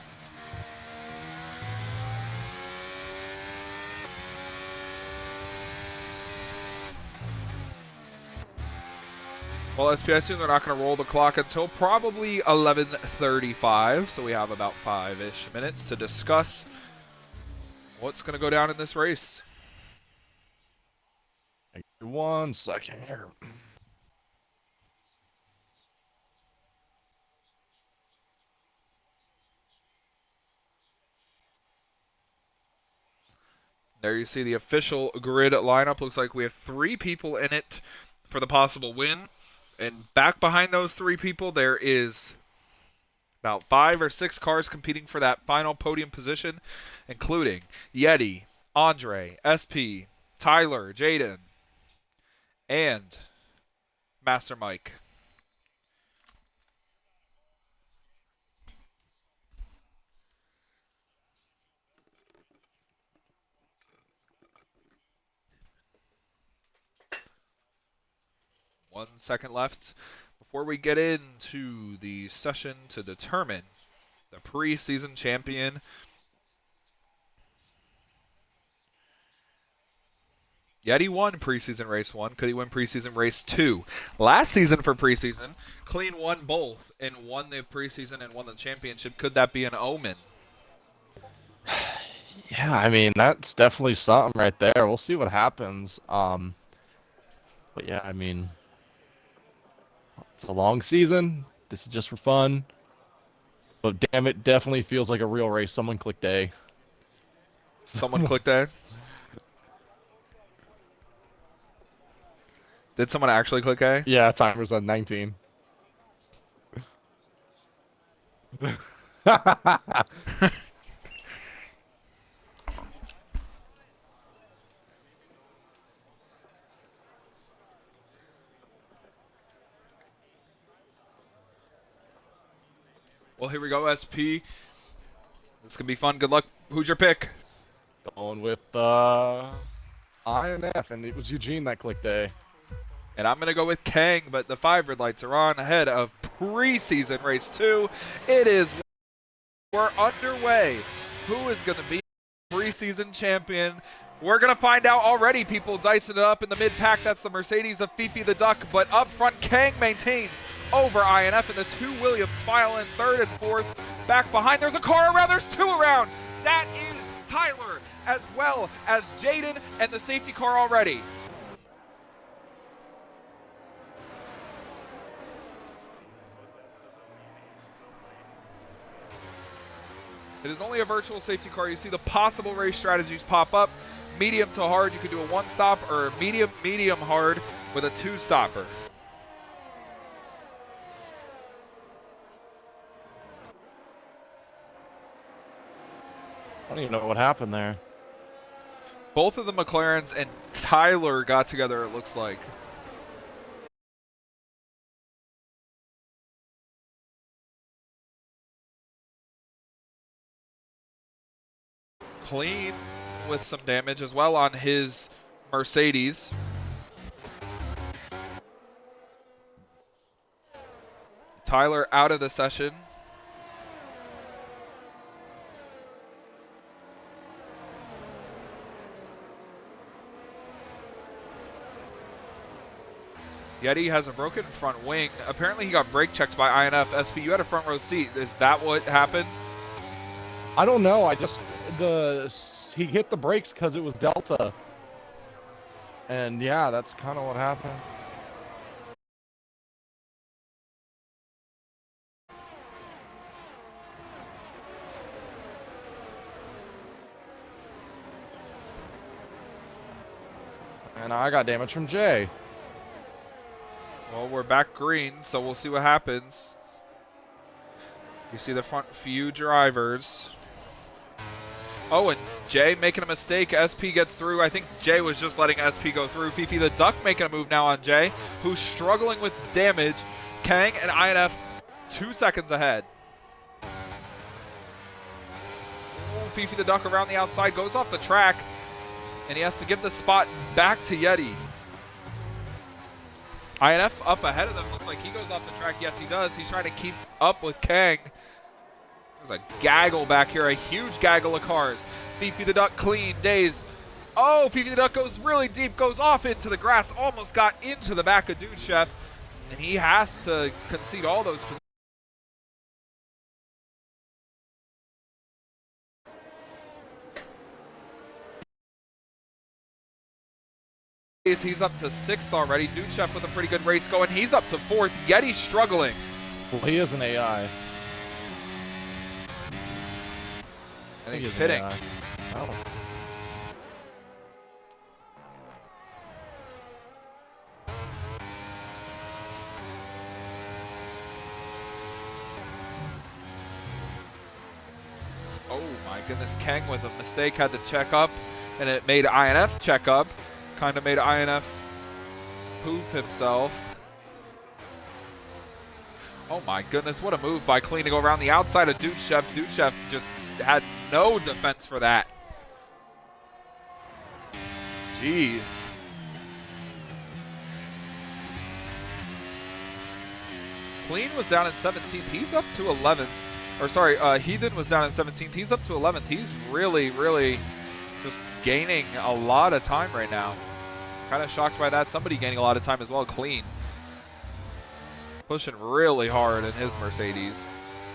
Well, SP, I assume they're not going to roll the clock until probably 11:35, so we have about 5-ish minutes to discuss what's going to go down in this race. 1 second here. There you see the official grid lineup. Looks like we have 3 people in it for the possible win. And back behind those 3 people, there is about 5 or 6 cars competing for that final podium position, including Yeti, Andre, SP, Tyler, Jaden, and Master Mike. One second left before we get into the session to determine the preseason champion. Yeti won preseason race 1. Could he win preseason race 2? Last season for preseason, Clean won both and won the preseason and won the championship. Could that be an omen? Yeah, I mean, that's definitely something right there. We'll see what happens. But yeah, I mean, it's a long season. This is just for fun. But damn, it definitely feels like a real race. Someone clicked A. Someone clicked A? Did someone actually click A? Yeah, timer's on 19. Well, here we go, SP. This could be fun. Good luck. Who's your pick? Going with INF, and it was Eugene that clicked A. And I'm going to go with Kang, but the 5 red lights are on ahead of preseason race 2. We're underway. Who is going to be preseason champion? We're going to find out already, people dicing it up in the mid-pack. That's the Mercedes of Fifi the Duck, but up front, Kang maintains over INF, and the 2 Williams file in 3rd and 4th. Back behind, there's a car around, there's 2 around. That is Tyler, as well as Jaden, and the safety car already. It is only a virtual safety car. You see the possible race strategies pop up. Medium to hard, you could do a 1-stop, or medium hard with a 2-stopper. I don't even know what happened there. Both of the McLarens and Tyler got together, it looks like. Clean with some damage as well on his Mercedes. Tyler out of the session. Yeti has a broken front wing. Apparently he got brake checked by INF. SP, you had a front row seat. Is that what happened? I don't know. He hit the brakes because it was Delta. And yeah, that's kind of what happened. And I got damage from Jay. Well, we're back green, so we'll see what happens. You see the front few drivers. Oh, and Jay making a mistake. SP gets through. I think Jay was just letting SP go through. Fifi the Duck making a move now on Jay, who's struggling with damage. Kang and INF 2 seconds ahead. Oh, Fifi the Duck around the outside, goes off the track, and he has to give the spot back to Yeti. INF up ahead of them. Looks like he goes off the track. Yes, he does. He's trying to keep up with Kang. There's a gaggle back here, a huge gaggle of cars. Fifi the Duck clean, Days. Oh, Fifi the Duck goes really deep, goes off into the grass, almost got into the back of Dude Chef, and he has to concede all those positions. He's up to 6th already. Dude Chef with a pretty good race going. He's up to 4th. Yeti's struggling. Well, he is an AI. And he's pitting. Oh. Oh my goodness, Kang with a mistake had to check up, and it made INF check up. Kind of made INF poop himself. Oh my goodness, what a move by Clean to go around the outside of Dude Chef. Dude Chef just had no defense for that. Jeez. Clean was down in 17th. He's up to 11th. Or sorry, Heathen was down in 17th. He's up to 11th. He's really, really just gaining a lot of time right now. Kind of shocked by that. Somebody gaining a lot of time as well. Clean. Pushing really hard in his Mercedes.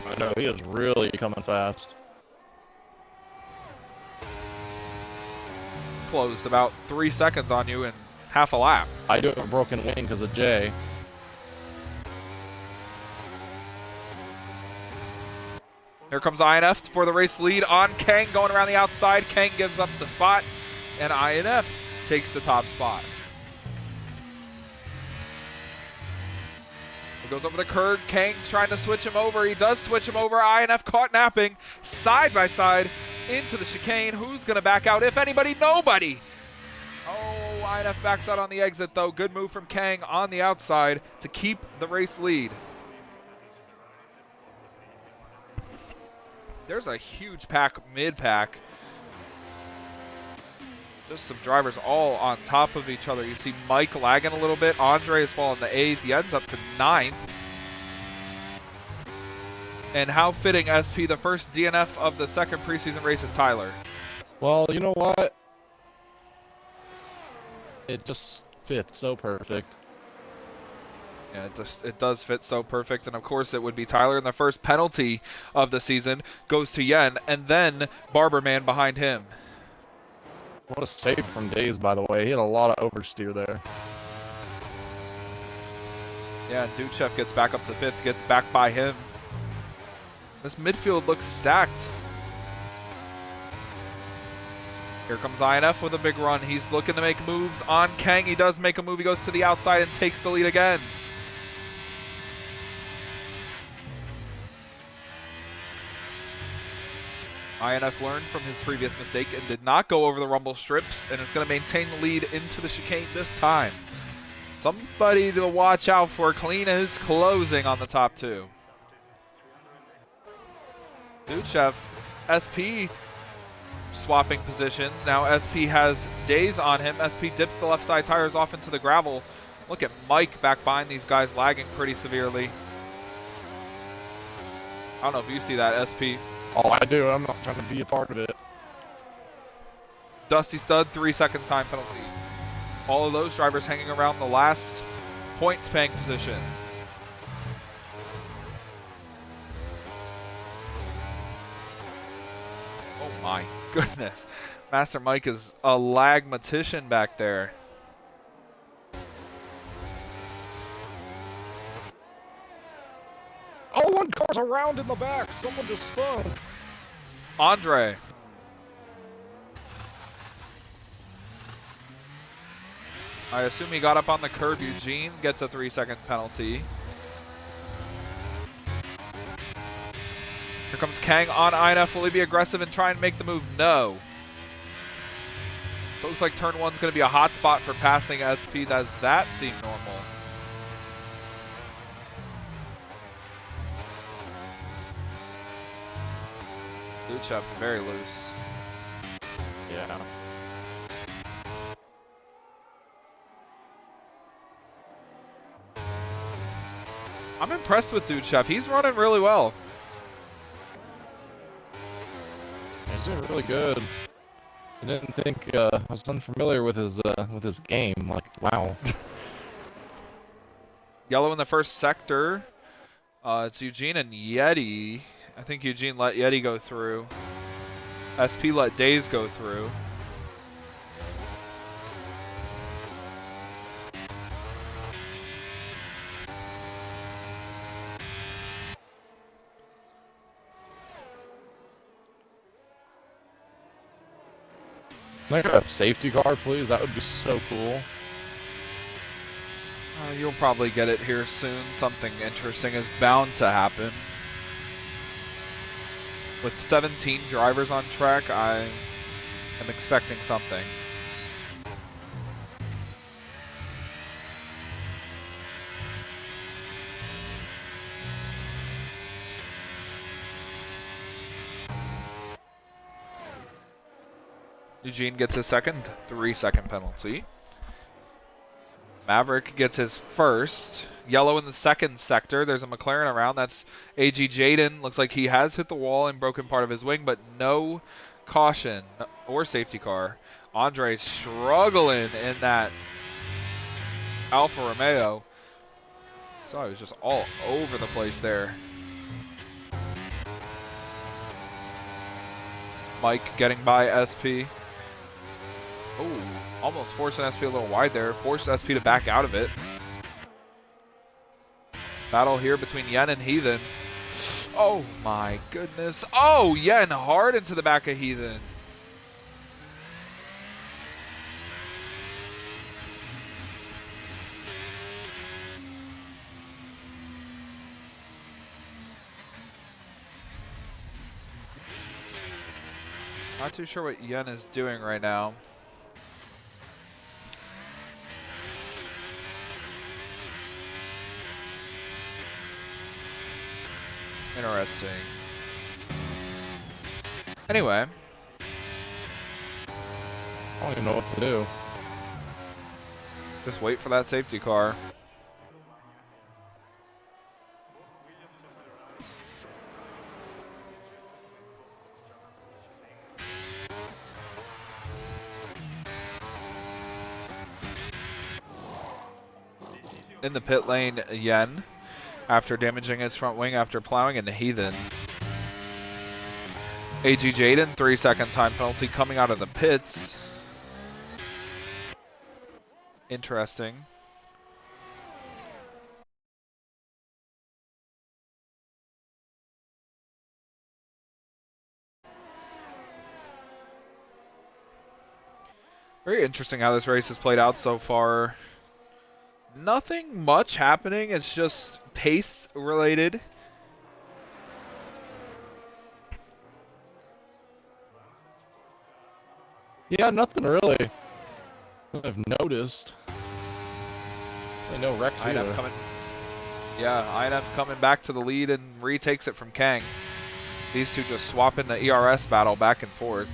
I know, he is really coming fast. Closed about 3 seconds on you in half a lap. I do have a broken wing because of Jay. Here comes INF for the race lead on Kang going around the outside. Kang gives up the spot, and INF takes the top spot. He goes over the curb. Kang's trying to switch him over. He does switch him over. INF caught napping side by side into the chicane. Who's going to back out? If anybody, nobody. Oh, INF backs out on the exit, though. Good move from Kang on the outside to keep the race lead. There's a huge pack, mid-pack. There's some drivers all on top of each other. You see Mike lagging a little bit. Andre has fallen to 8th. He ends up to 9th. And how fitting, SP, the first DNF of the second preseason race is Tyler. Well, you know what? It just fits so perfect. Yeah, it does fit so perfect, and of course it would be Tyler. And the first penalty of the season goes to Yen, and then Barberman behind him. What a save from Days, by the way. He had a lot of oversteer there. Yeah, and Dude Chef gets back up to 5th, gets back by him. This midfield looks stacked. Here comes INF with a big run. He's looking to make moves on Kang. He does make a move. He goes to the outside and takes the lead again. INF learned from his previous mistake and did not go over the rumble strips, and is going to maintain the lead into the chicane this time. Somebody to watch out for. Clean is closing on the top 2. Dude Chef, SP swapping positions. Now SP has Days on him. SP dips the left side tires off into the gravel. Look at Mike back behind these guys, lagging pretty severely. I don't know if you see that, SP. Oh, I do. I'm not trying to be a part of it. Dusty Stud, 3-second time penalty. All of those drivers hanging around the last points paying position. Oh my goodness. Master Mike is a lagmatician back there. Oh, one car's around in the back. Someone just spun. Andre. I assume he got up on the curb. Eugene gets a 3-second penalty. Here comes Kang on INF. Will he be aggressive and try and make the move? No. So it looks like turn 1's going to be a hot spot for passing SP. Does that seem normal? W2W very loose. Yeah. I'm impressed with W2W. He's running really well. He's doing really good. I didn't think I was unfamiliar with his game. Like, wow. Yellow in the first sector. It's Eugene and Yeti. I think Eugene let Yeti go through. SP let Days go through. Can I get a safety car, please? That would be so cool. You'll probably get it here soon. Something interesting is bound to happen. With 17 drivers on track, I am expecting something. Eugene gets his second 3-second penalty. Maverick gets his first. Yellow in the second sector. There's a McLaren around. That's AG Jaden. Looks like he has hit the wall and broken part of his wing, but no caution or safety car. Andre struggling in that Alfa Romeo. So he was just all over the place there. Mike getting by SP. Oh, almost forcing SP a little wide there. Forced SP to back out of it. Battle here between Yen and Heathen. Oh my goodness. Oh, Yen hard into the back of Heathen. Not too sure what Yen is doing right now. Interesting. Anyway. I don't even know what to do. Just wait for that safety car. In the pit lane, Yen, after damaging his front wing after plowing into Heathen. AG Jaden, 3-second time penalty coming out of the pits. Interesting. Very interesting how this race has played out so far. Nothing much happening. It's just pace related. Yeah, nothing really. I've noticed. No wrecks either. INF coming. Yeah, INF coming back to the lead and retakes it from Kang. These two just swapping the ERS battle back and forth.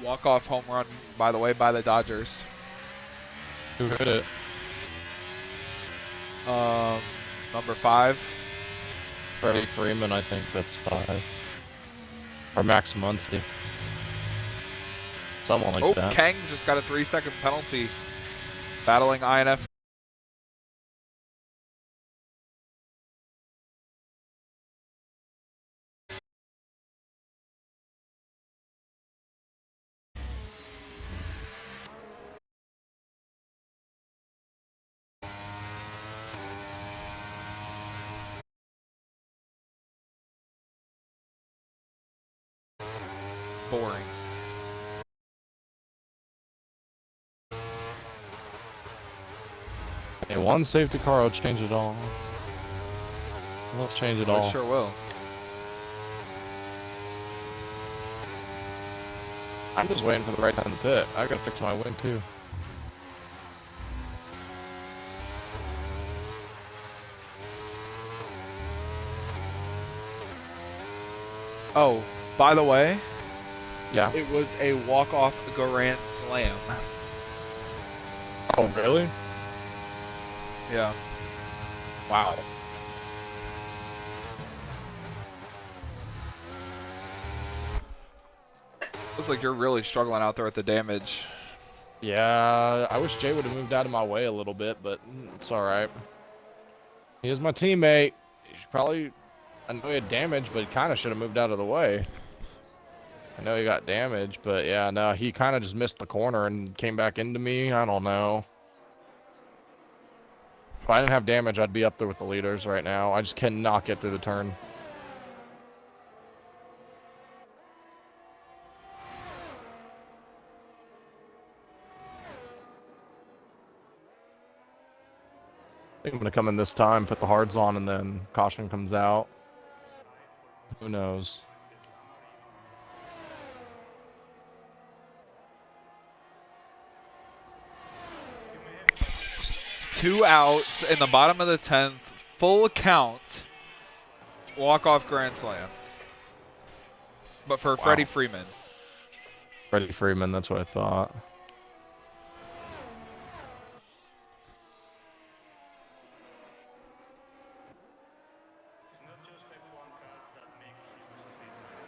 Walk-off home run, by the way, by the Dodgers. Who hit it? Number 5. Freddie Freeman, I think that's 5. Or Max Muncy. Someone like that. Kang just got a 3-second penalty. Battling INF. Boring. Hey, one safety car will change it all. Let's change it all. It sure will. I'm just waiting for the right time to pit. I gotta fix my wing too. Oh, by the way, Yeah. it was a walk-off grand slam. Oh, really? Yeah. Wow. Looks like you're really struggling out there with the damage. Yeah, I wish Jay would have moved out of my way a little bit, but it's alright. He was my teammate. He should probably... I know he had damage, but he kind of should have moved out of the way. I know he got damage, but yeah, no, he kind of just missed the corner and came back into me. I don't know. If I didn't have damage, I'd be up there with the leaders right now. I just cannot get through the turn. I think I'm going to come in this time, put the hards on, and then caution comes out. Who knows? Two outs in the bottom of the 10th, full count, walk-off grand slam. But for Freddie Freeman. Freddie Freeman, that's what I thought. It's not just F1 cars that make huge difference.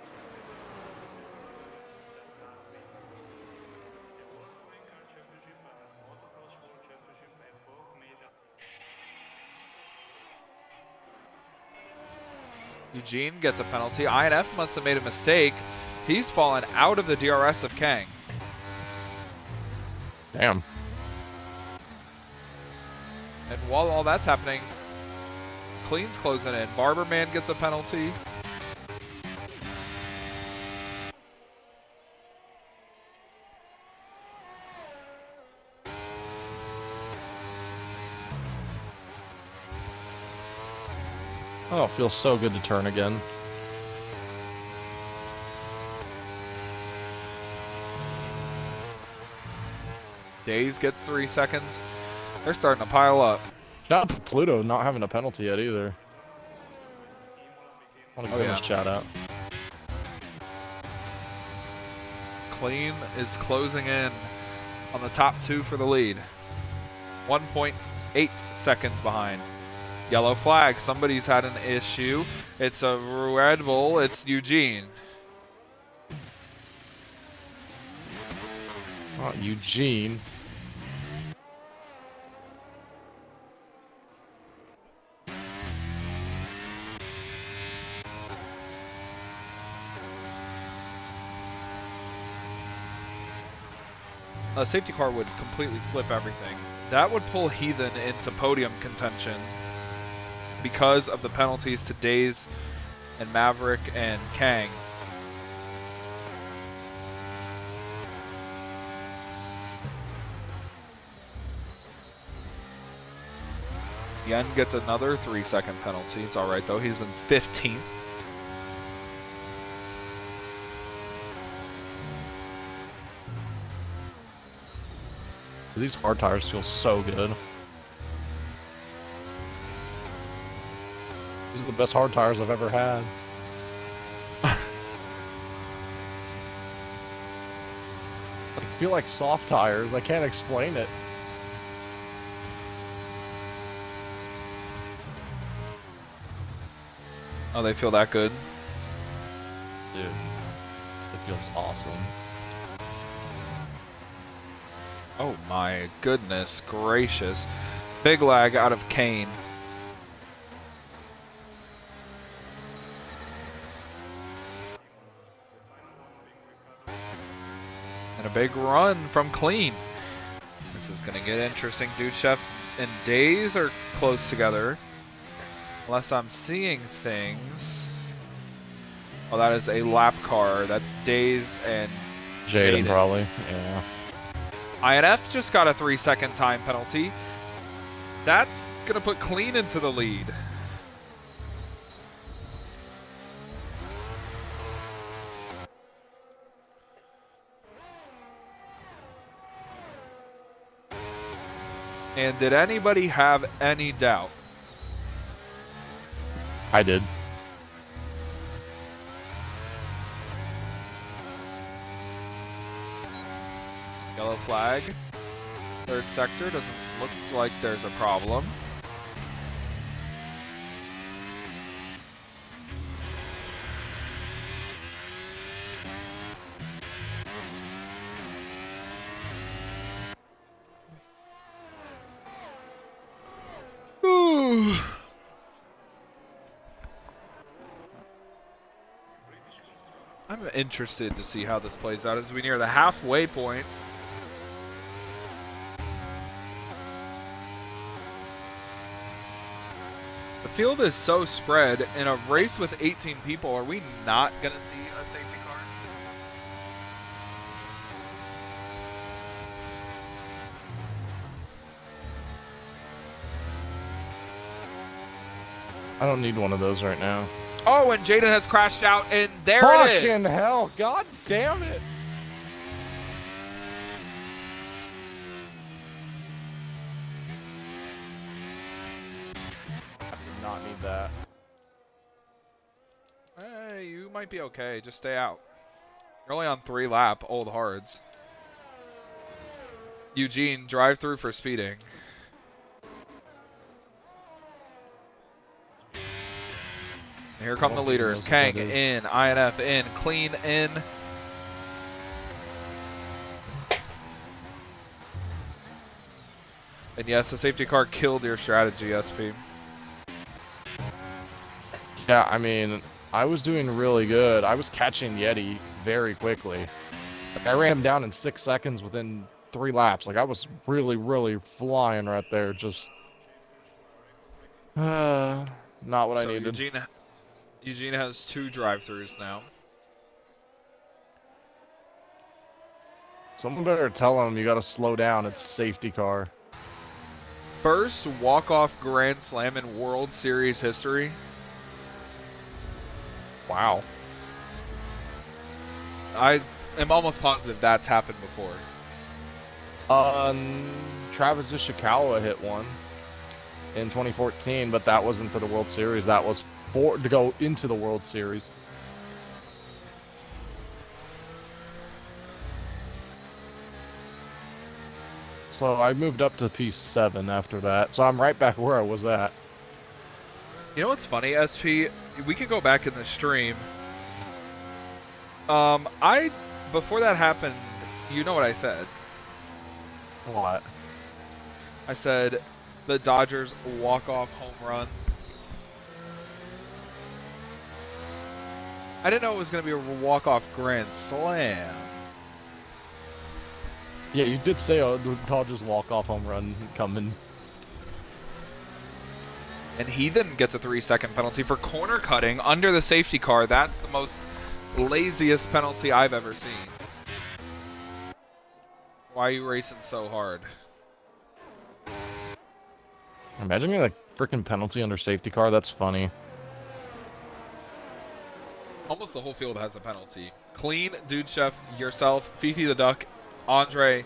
That win. The World Touring Car Championship and Motocross World Championship have both made a Eugene gets a penalty. INF must have made a mistake. He's fallen out of the DRS of Kang. Damn. And while all that's happening, Clean's closing in. Barberman gets a penalty. Oh, it feels so good to turn again. Days gets 3 seconds. They're starting to pile up. Shout out to Pluto not having a penalty yet either. I want to give him a shout out. Clean is closing in on the top two for the lead. 1.8 seconds behind. Yellow flag. Somebody's had an issue. It's a Red Bull. It's Eugene. Oh, Eugene. A safety car would completely flip everything. That would pull Heathen into podium contention because of the penalties to Days and Maverick and Kang. Yen gets another 3-second penalty. It's all right, though. He's in 15th. These hard tires feel so good. These are the best hard tires I've ever had. I feel like soft tires. I can't explain it. Oh, they feel that good? Dude, it feels awesome. Oh my goodness gracious. Big lag out of Kane. And a big run from Clean. This is going to get interesting. Dude Chef and Days are close together. Unless I'm seeing things. Oh, that is a lap car. That's Days and Jaden probably, yeah. INF just got a 3-second time penalty. That's going to put Clean into the lead. And did anybody have any doubt? I did. Yellow flag. Third sector doesn't look like there's a problem. Ooh. I'm interested to see how this plays out as we near the halfway point. The field is so spread. In a race with 18 people, are we not going to see a safety car? I don't need one of those right now. Oh, and Jaden has crashed out, and there it is. Fucking hell. God damn it. I did not need that. Hey, you might be okay. Just stay out. You're only on 3 lap, old hards. Eugene, drive through for speeding. Here come the leaders. Kang in, INF in, Clean in. And yes, the safety car killed your strategy, SP. Yeah, I mean, I was doing really good. I was catching Yeti very quickly. Like, I ran him down in 6 seconds within 3 laps. Like, I was really, really flying right there. Just, not what I needed. Eugene has 2 drive-throughs now. Someone better tell him you gotta slow down. It's safety car. First walk-off Grand Slam in World Series history. Wow. I am almost positive that's happened before. Travis Ishikawa hit one in 2014, but that wasn't for the World Series. That was to go into the World Series. So I moved up to P7 after that. So I'm right back where I was at. You know what's funny, SP? We can go back in the stream. Before that happened, you know what I said? What? I said the Dodgers walk-off home run. I didn't know it was going to be a walk-off Grand Slam. Yeah, you did say the Dodgers walk-off home run coming. And he then gets a 3-second penalty for corner cutting under the safety car. That's the most laziest penalty I've ever seen. Why are you racing so hard? Imagine getting a freaking penalty under safety car. That's funny. Almost the whole field has a penalty. Clean, Dude Chef, yourself, Fifi the Duck, Andre,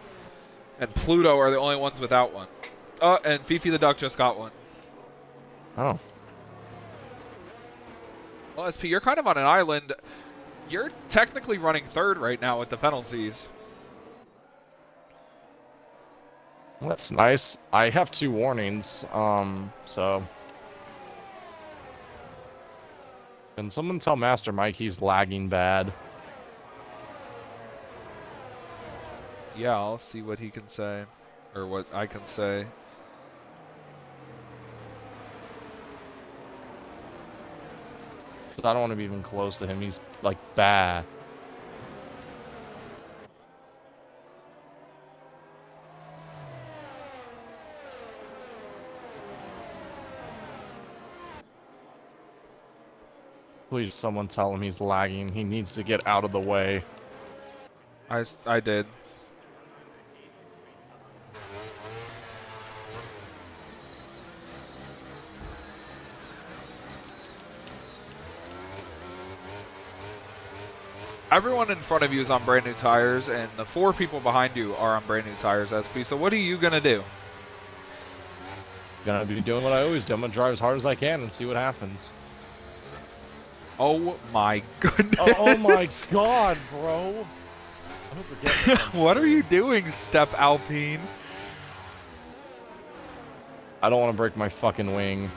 and Pluto are the only ones without one. And Fifi the Duck just got one. Oh. Well, SP, you're kind of on an island. You're technically running third right now with the penalties. That's nice. I have 2 warnings, so... Can someone tell Master Mike he's lagging bad? Yeah, I'll see what he can say. Or what I can say. I don't want to be even close to him. He's, like, bad. Please, someone tell him he's lagging. He needs to get out of the way. I did. Everyone in front of you is on brand new tires, and the 4 people behind you are on brand new tires, SP. So what are you going to do? Gonna be doing what I always do. I'm gonna drive as hard as I can and see what happens. Oh my goodness. Oh my god, bro. I hope we're getting it. What are you doing, Step Alpine? I don't want to break my fucking wing.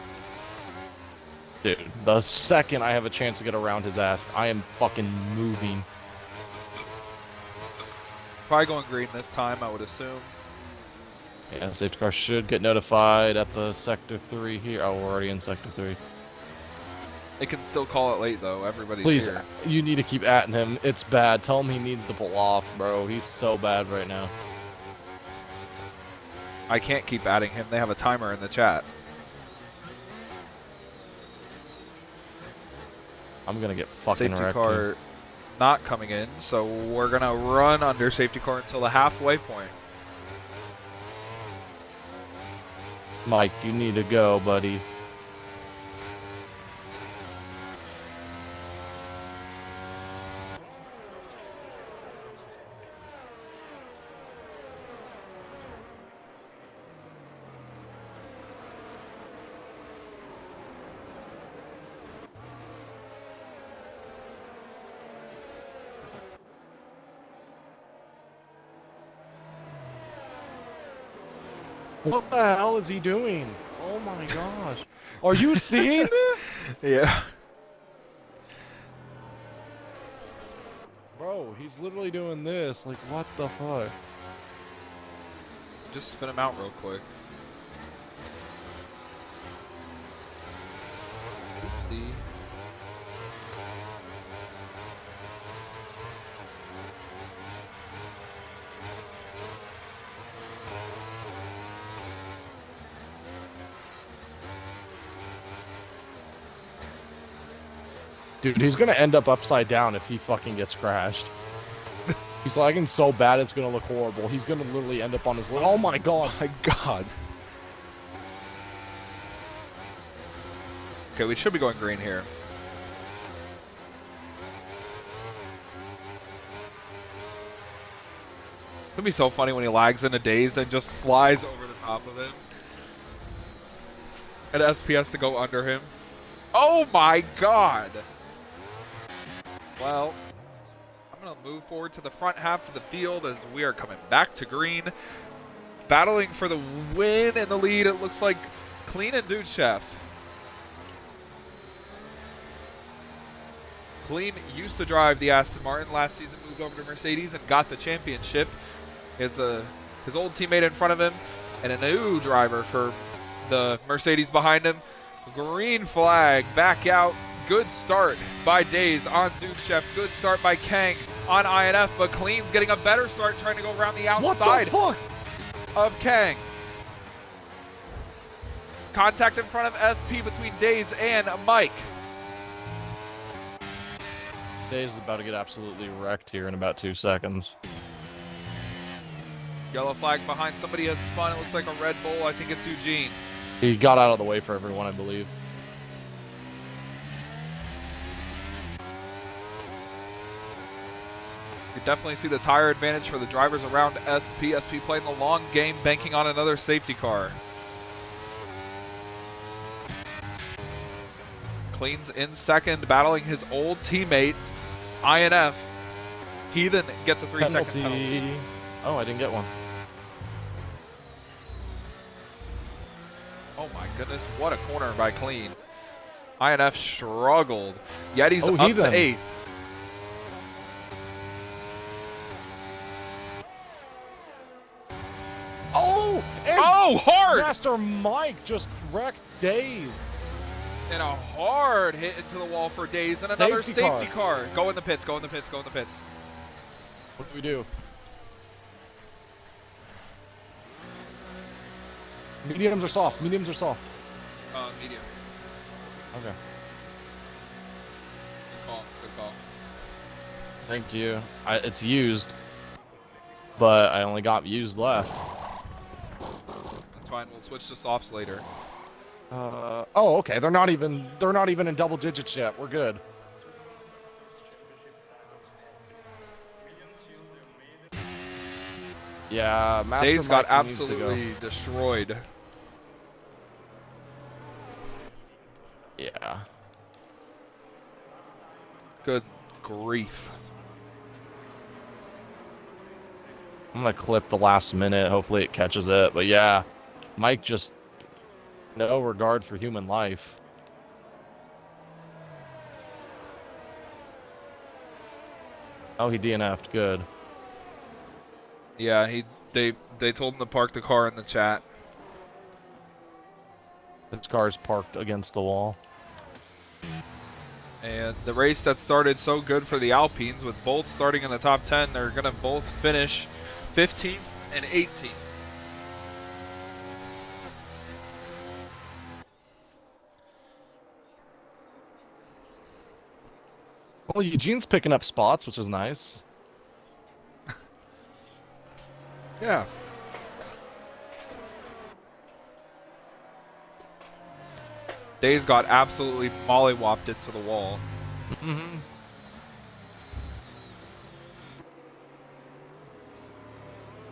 Dude, the second I have a chance to get around his ass, I am fucking moving. Probably going green this time, I would assume. Yeah, safety car should get notified at the Sector 3 here. Oh, we're already in Sector 3. They can still call it late, though. Everybody's Please, here. you need to keep atting him. It's bad. Tell him he needs to pull off, bro. He's so bad right now. I can't keep adding him. They have a timer in the chat. I'm gonna get fucking Safety wrecked. car Here. not coming in, so we're going to run under safety car until the halfway point. Mike, you need to go, buddy. What the hell is he doing? Oh my gosh. Are you seeing this? Yeah. Bro, he's literally doing this. Like, what the fuck? Just spin him out real quick. See? Dude, he's gonna end up upside down if he fucking gets crashed. He's lagging so bad it's gonna look horrible. He's gonna literally end up on his... Oh my god! My God. Okay, we should be going green here. It's gonna be so funny when he lags in a daze and just flies over the top of him. And SP has to go under him. Oh my God! Well, I'm going to move forward to the front half of the field as we are coming back to green. Battling for the win in the lead, it looks like Clean and Dude Chef. Clean used to drive the Aston Martin last season, moved over to Mercedes and got the championship. He has his old teammate in front of him and a new driver for the Mercedes behind him. Green flag back out. Good start by Days on Duke Chef. Good start by Kang on INF, but Clean's getting a better start trying to go around the outside of Kang. Contact in front of SP between Days and Mike. Days is about to get absolutely wrecked here in about 2 seconds. Yellow flag behind. Somebody has spun. It looks like a Red Bull. I think it's Eugene. He got out of the way for everyone, I believe. You definitely see the tire advantage for the drivers around SP. SP playing the long game, banking on another safety car. Clean's in second, battling his old teammates, INF. Heathen gets a 3-second penalty. Oh, I didn't get one. Oh my goodness, what a corner by Clean. INF struggled. Yeti's up Heathen. to 8th. Oh! Oh, hard! Master Mike just wrecked Dave. And a hard hit into the wall for Days. And another Safety safety car. Go in the pits, go in the pits, go in the pits. What do we do? Mediums or soft? Mediums or soft? Medium. Okay. Good call, good call. Thank you. It's used, but I only got used left. That's fine, we'll switch to softs later. Oh, okay. They're not even in double digits yet. We're good. Yeah, Master Days got Mike needs to go. absolutely destroyed. Yeah. Good grief. I'm gonna clip the last minute. Hopefully it catches it. But yeah, Mike just no regard for human life. Oh, he DNF'd. Good. Yeah, they told him to park the car in the chat. His car's parked against the wall. And the race that started so good for the Alpines, with both starting in the top 10, they're going to both finish 15th and 18th. Well, Eugene's picking up spots, which is nice. Yeah. Days got absolutely mollywopped into the wall. Mm-hmm.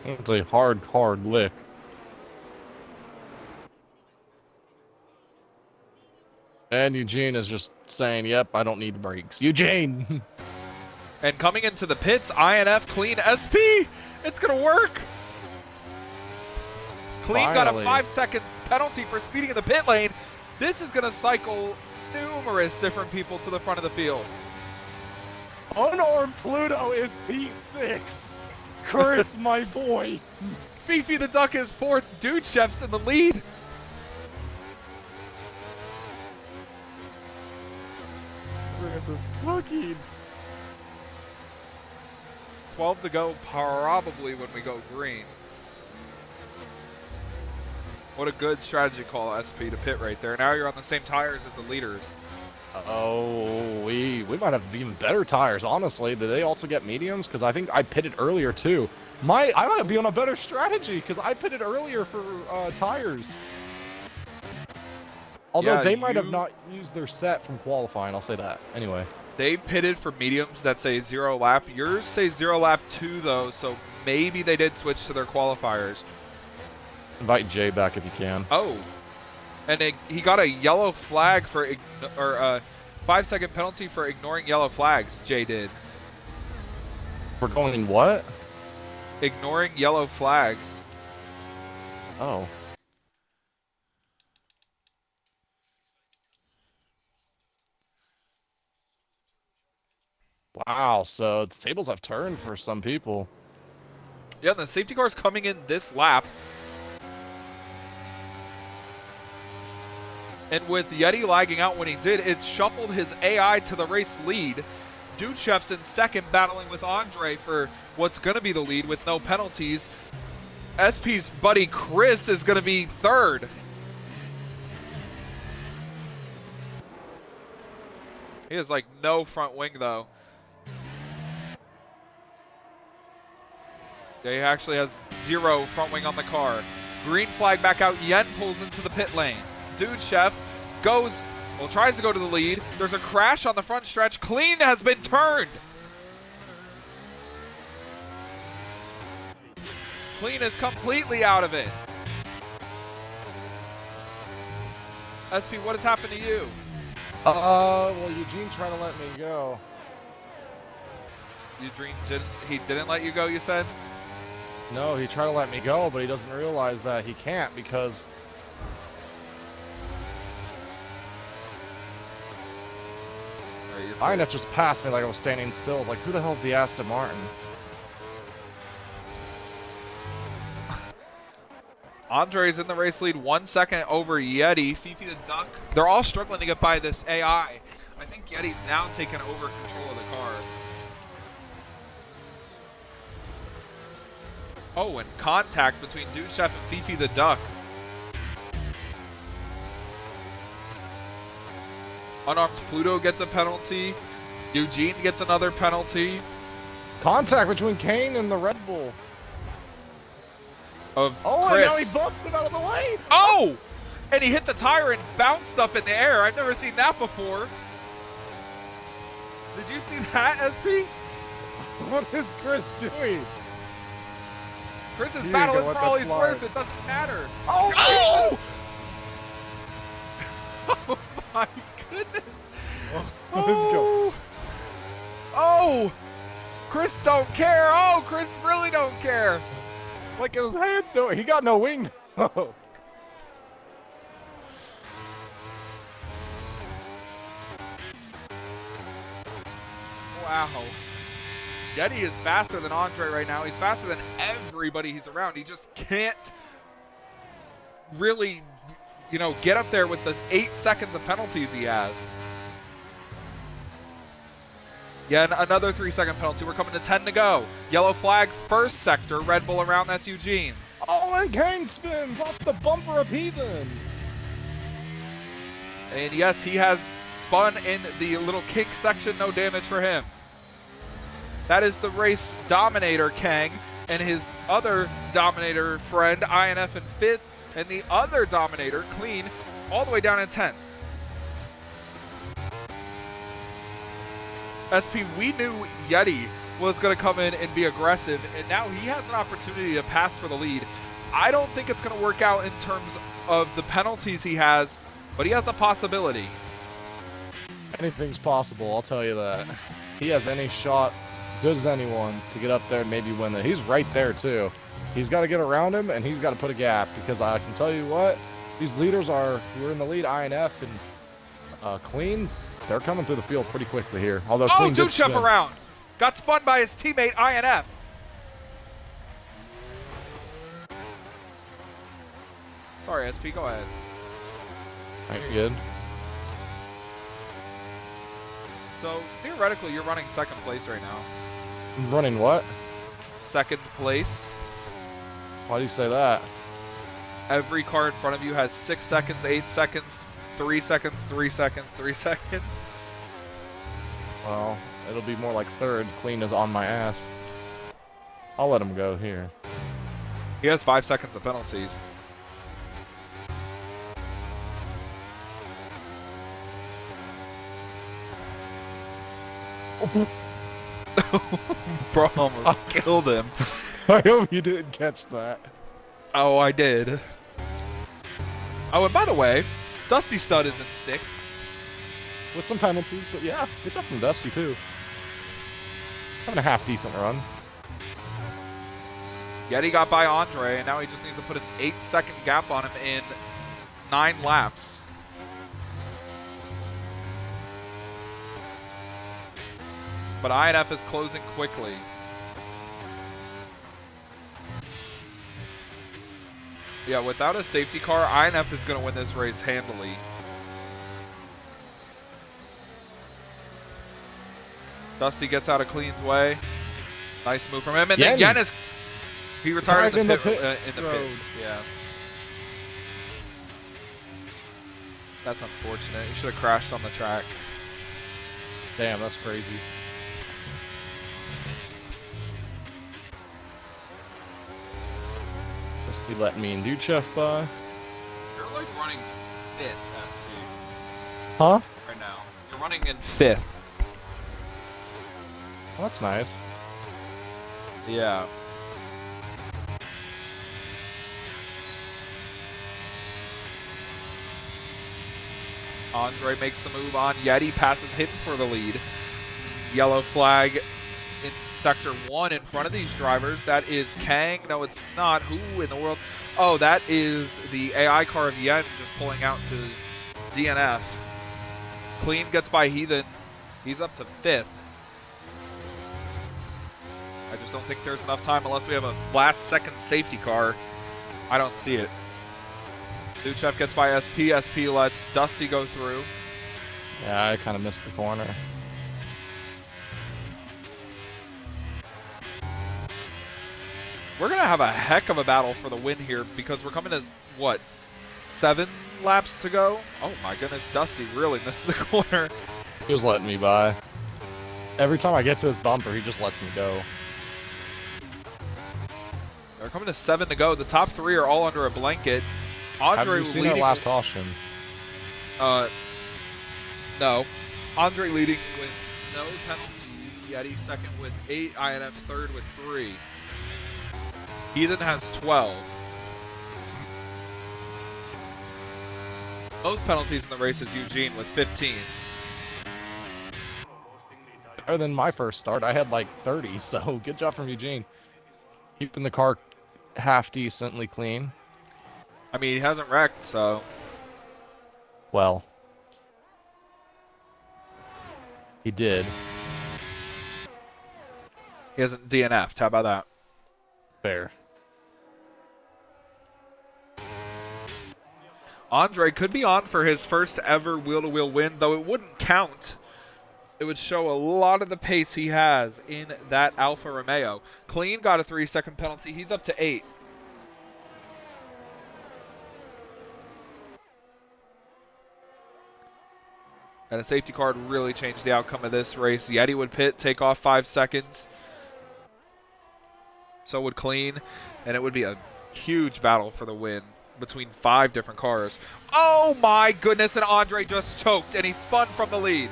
It's a hard lick. And Eugene is just saying, yep, I don't need brakes. Eugene! And coming into the pits, INF clean SP. It's going to work. Clean Finally. got a 5-second penalty for speeding in the pit lane. This is going to cycle numerous different people to the front of the field. Unarmed Pluto is P6. Chris, my boy. Fifi the Duck is fourth. Dude Chef's in the lead. Chris is cooking. 12 to go, probably when we go green. What a good strategy call, SP, to pit right there. Now you're on the same tires as the leaders. Oh, we might have even better tires, honestly. Did they also get mediums? Because I think I pitted earlier, too. I might be on a better strategy, because I pitted earlier for tires. Although Yeah, they might have not used their set from qualifying, I'll say that. Anyway. They pitted for mediums that say 0 lap. Yours say 0 lap 2, though, so maybe they did switch to their qualifiers. Invite Jay back if you can. Oh. And he got a yellow flag for, or a 5-second penalty for ignoring yellow flags, Jay did. We're going what? Ignoring yellow flags. Oh. Wow, so the tables have turned for some people. Yeah, and the safety car's coming in this lap. And with Yeti lagging out when he did, it shuffled his AI to the race lead. Dudechef's in second, battling with Andre for what's going to be the lead with no penalties. SP's buddy Chris is going to be third. He has like no front wing though. Yeah, he actually has 0 front wing on the car. Green flag back out. Yen pulls into the pit lane. Dude Chef goes, well, tries to go to the lead. There's a crash on the front stretch. Clean has been turned. Clean is completely out of it. SP, what has happened to you? Well, Eugene tried to let me go. He didn't let you go, you said? No, he tried to let me go, but he doesn't realize that he can't because... INF just passed me like I was standing still. I was like, who the hell is the Aston Martin? Andre's in the race lead, 1 second over Yeti. Fifi the Duck, they're all struggling to get by this AI. I think Yeti's now taken over control of the car. Oh, and contact between Dude Chef and Fifi the Duck. Unarmed Pluto gets a penalty. Eugene gets another penalty. Contact between Kane and the Red Bull. Of Oh, Chris. and now he bumps him out of the way. Oh! And he hit the tire and bounced up in the air. I've never seen that before. Did you see that, SP? What is Chris doing? Chris is He ain't battling gonna for let all that he's slide. worth. It doesn't matter. Oh! Oh! my goodness. Oh, let's go. Oh! Chris don't care. Oh, Chris really don't care. Like his hands don't. He got no wing. Oh. Wow. Yeti is faster than Andre right now. He's faster than everybody he's around. He just can't really, get up there with the 8 seconds of penalties he has. Yeah, another 3-second penalty. We're coming to 10 to go. Yellow flag, first sector. Red Bull around, that's Eugene. Oh, and Kane spins off the bumper of Heathen. And yes, he has spun in the little kink section. No damage for him. That is the race dominator, Kang, and his other dominator friend, INF in 5th, and the other dominator, Clean, all the way down in 10th. SP, we knew Yeti was going to come in and be aggressive, and now he has an opportunity to pass for the lead. I don't think it's going to work out in terms of the penalties he has, but he has a possibility. Anything's possible, I'll tell you that. He has any shot, good as anyone, to get up there and maybe win it. He's right there, too. He's got to get around him, and he's got to put a gap, because I can tell you what, these leaders who are in the lead, INF and Clean, they're coming through the field pretty quickly here. Although Clean did Duchev spin. around. Got spun by his teammate, INF. Sorry, SP, go ahead. You're good. So, theoretically, you're running second place right now. Running what? Second place. Why do you say that? Every car in front of you has 6 seconds, 8 seconds, 3 seconds, 3 seconds, 3 seconds. Well, it'll be more like third. Clean is on my ass. I'll let him go here. He has 5 seconds of penalties. Bro almost killed him. I hope you didn't catch that. Oh, I did. Oh, and by the way, Dusty Stud is in 6th. With some penalties, but yeah, good job from Dusty, too. Having a half-decent run. Yeti got by Andre, and now he just needs to put an 8-second gap on him in 9 laps. But INF is closing quickly. Yeah, without a safety car, INF is going to win this race handily. Dusty gets out of Clean's way. Nice move from him. And then Yen is... He retired in the pit. Yeah. That's unfortunate. He should have crashed on the track. Damn, that's crazy. Just be letting me and Duchev by. You're like running 5th, SP. Huh? Right now. You're running in 5th. Well, that's nice. Yeah. Andre makes the move on. Yeti passes hidden for the lead. Yellow flag in Sector 1 in front of these drivers. That is Kang. No, it's not. Who in the world? Oh, that is the AI car of Yen just pulling out to DNF. Clean gets by Heathen. He's up to 5th. I just don't think there's enough time unless we have a last-second safety car. I don't see it. Duchev gets by SP. SP lets Dusty go through. Yeah, I kind of missed the corner. We're going to have a heck of a battle for the win here because we're coming to, what, 7 laps to go? Oh my goodness, Dusty really missed the corner. He was letting me by. Every time I get to his bumper, he just lets me go. They're coming to 7 to go. The top 3 are all under a blanket. Andre Have you seen leading. that last caution? No. Andre leading with no penalty. Yeti second with 8. INF third with 3. Heathen has 12. Most penalties in the race is Eugene with 15. Better than my first start. I had like 30, so good job from Eugene. Keeping the car half decently clean. I mean, he hasn't wrecked, so. Well, he did. He hasn't DNF'd. How about that? Fair. Andre could be on for his first ever wheel-to-wheel win, though it wouldn't count. It would show a lot of the pace he has in that Alfa Romeo. Clean got a 3-second penalty. He's up to 8. And a safety car would really change the outcome of this race. Yeti would pit, take off 5 seconds. So would Clean, and it would be a huge battle for the win between 5 different cars. Oh my goodness, and Andre just choked, and he spun from the lead.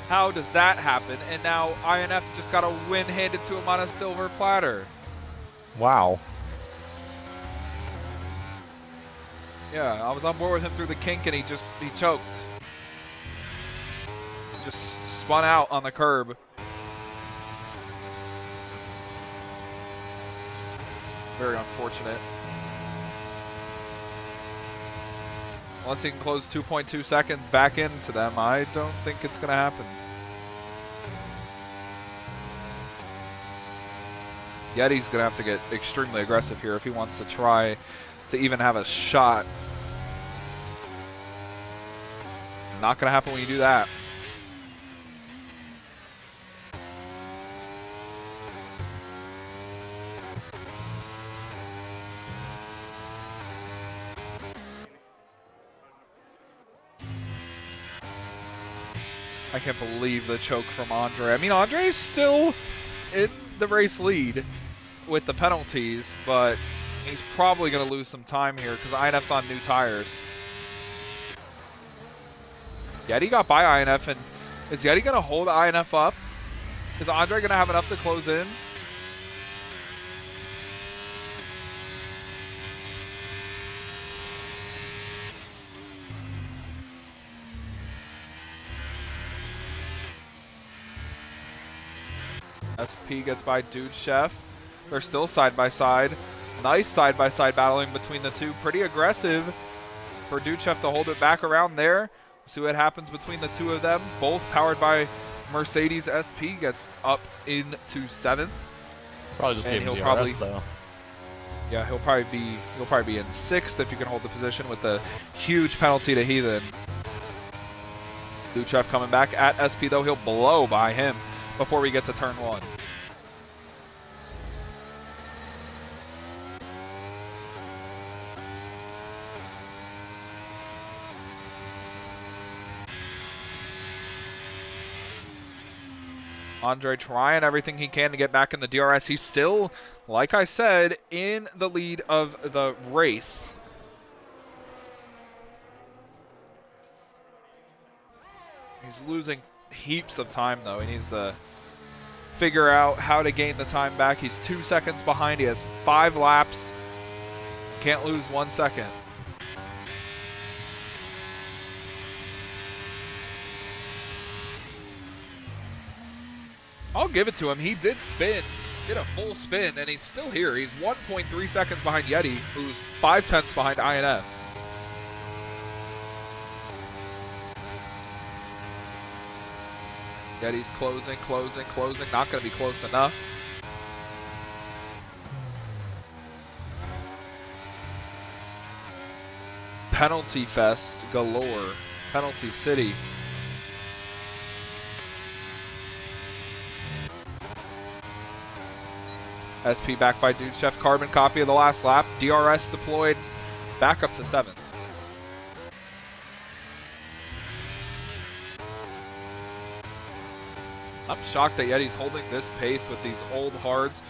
How does that happen? And now INF just got a win handed to him on a silver platter. Wow. Yeah, I was on board with him through the kink, and he choked. Just spun out on the curb. Very unfortunate. Unless he can close 2.2 seconds back into them, I don't think it's going to happen. Yeti's going to have to get extremely aggressive here if he wants to try to even have a shot. Not going to happen when you do that. I can't believe the choke from Andre. I mean, Andre's still in the race lead with the penalties, but he's probably going to lose some time here because INF's on new tires. Yeti got by INF, and is Yeti going to hold INF up? Is Andre going to have enough to close in? SP gets by Dude Chef. They're still side by side. Nice side by side battling between the two. Pretty aggressive for Dude Chef to hold it back around there. See what happens between the two of them. Both powered by Mercedes. SP gets up into 7th. Probably just gave him DRS though. Yeah, he'll probably be in 6th if you can hold the position with the huge penalty to Heathen. Dude Chef coming back at SP though. He'll blow by him before we get to turn 1. Andre trying everything he can to get back in the DRS. He's still, like I said, in the lead of the race. He's losing heaps of time, though. He needs to figure out how to gain the time back. He's 2 seconds behind. He has 5 laps. Can't lose 1 second. I'll give it to him. He did spin, did a full spin, and he's still here. He's 1.3 seconds behind Yeti, who's 0.5 behind INF. Yeti's closing, closing, closing. Not going to be close enough. Penalty fest galore. Penalty city. SP back by Dude Chef. Carbon copy of the last lap. DRS deployed. Back up to 7th. I'm shocked that Yeti's holding this pace with these old hards.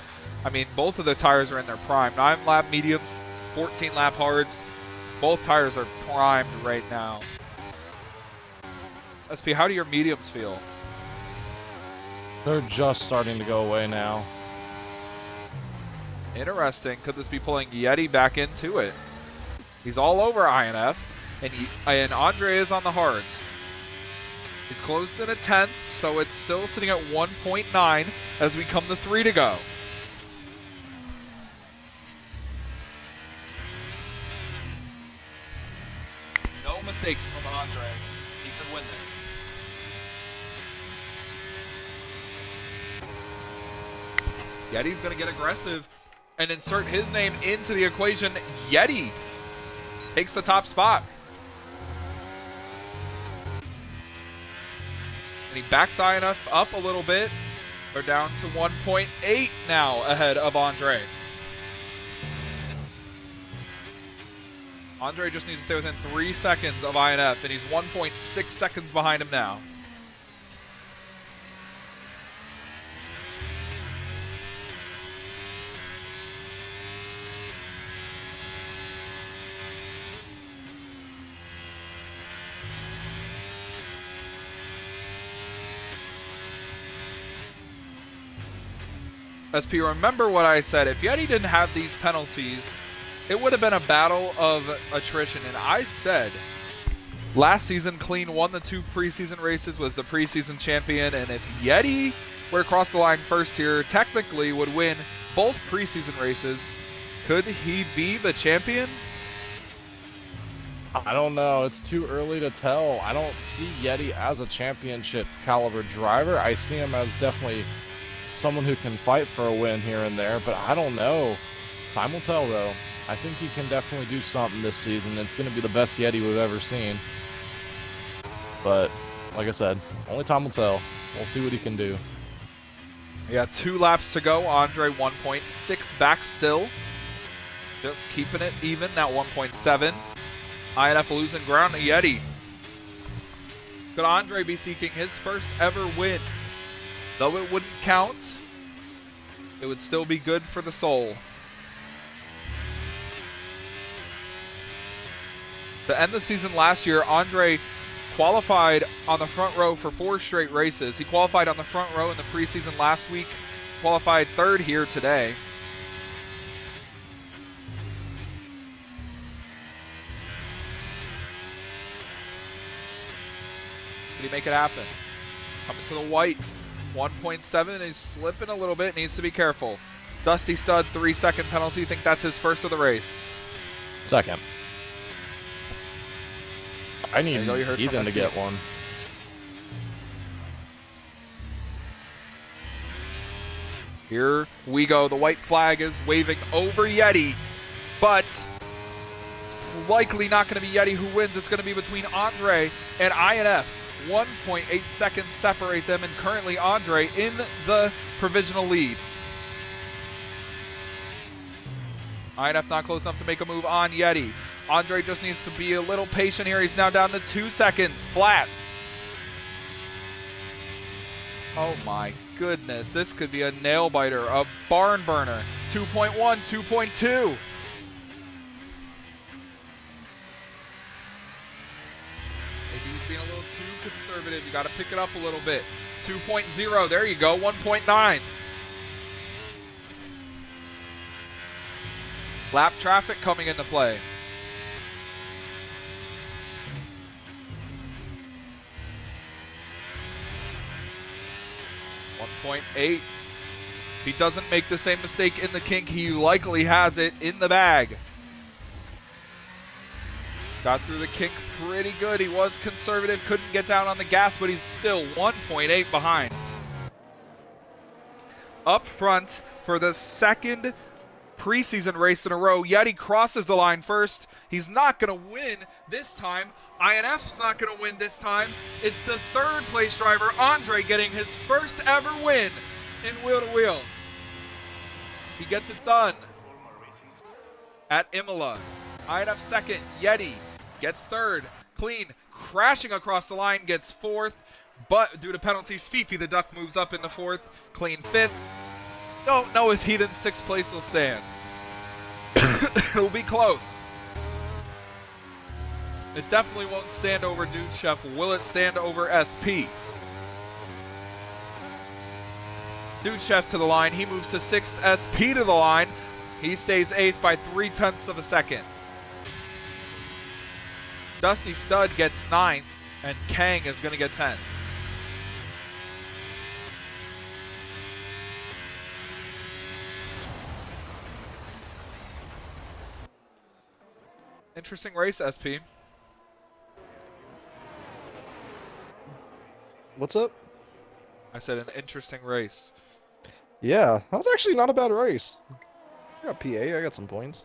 I mean, both of the tires are in their prime. 9 lap mediums, 14 lap hards. Both tires are primed right now. SP, how do your mediums feel? They're just starting to go away now. Interesting. Could this be pulling Yeti back into it? He's all over INF, and Andre is on the hards. He's closed in a 10th, so it's still sitting at 1.9 as we come to 3 to go. No mistakes from Andre. He could win this. Yeti's going to get aggressive and insert his name into the equation. Yeti takes the top spot. And he backs INF up a little bit. They're down to 1.8 now ahead of Andre. Andre just needs to stay within 3 seconds of INF, and he's 1.6 seconds behind him now. SP, remember what I said. If Yeti didn't have these penalties, it would have been a battle of attrition. And I said last season, Clean won the 2 preseason races, was the preseason champion. And if Yeti were across the line first here, technically would win both preseason races. Could he be the champion? I don't know. It's too early to tell. I don't see Yeti as a championship caliber driver. I see him as definitely someone who can fight for a win here and there, but I don't know. Time will tell, though. I think he can definitely do something this season. It's going to be the best Yeti we've ever seen. But, like I said, only time will tell. We'll see what he can do. We got 2 laps to go. Andre 1.6 back still. Just keeping it even at 1.7. INF losing ground to Yeti. Could Andre be seeking his first ever win? Though it wouldn't count, it would still be good for the soul. To end the season last year, Andre qualified on the front row for 4 straight races. He qualified on the front row in the preseason last week, qualified 3rd here today. Did he make it happen? Coming to the white. 1.7, he's slipping a little bit, needs to be careful. Dusty Stud, 3-second penalty. Think that's his first of the race. Second. I need Ethan to get one. Here we go. The white flag is waving over Yeti, but likely not going to be Yeti who wins. It's going to be between Andre and INF. 1.8 seconds separate them, and currently Andre in the provisional lead. INF not close enough to make a move on Yeti. Andre just needs to be a little patient here. He's now down to 2 seconds flat. Oh my goodness, this could be a nail biter, a barn burner. 2.1, 2.2. Being a little too conservative. You got to pick it up a little bit. 2.0. There you go. 1.9. Lap traffic coming into play. .8. If he doesn't make the same mistake in the kink, he likely has it in the bag. Got through the kink pretty good. He was conservative, couldn't get down on the gas, but he's still 1.8 behind. Up front for the 2nd preseason race in a row, Yeti crosses the line first. He's not going to win this time. INF's not going to win this time. It's the 3rd place driver, Andre, getting his first ever win in wheel to wheel. He gets it done at Imola. INF 2nd, Yeti gets 3rd. Clean, crashing across the line, gets 4th. But due to penalties, Fifi the Duck moves up into 4th. Clean 5th. Don't know if Heathen's 6th place will stand. It'll be close. It definitely won't stand over Dude Chef. Will it stand over SP? Dude Chef to the line. He moves to 6th. SP to the line. He stays 8th by 0.3 of a second. Dusty Stud gets 9th, and Kang is going to get 10th. Interesting race, SP. What's up? I said an interesting race. Yeah, that was actually not a bad race. I got PA, I got some points.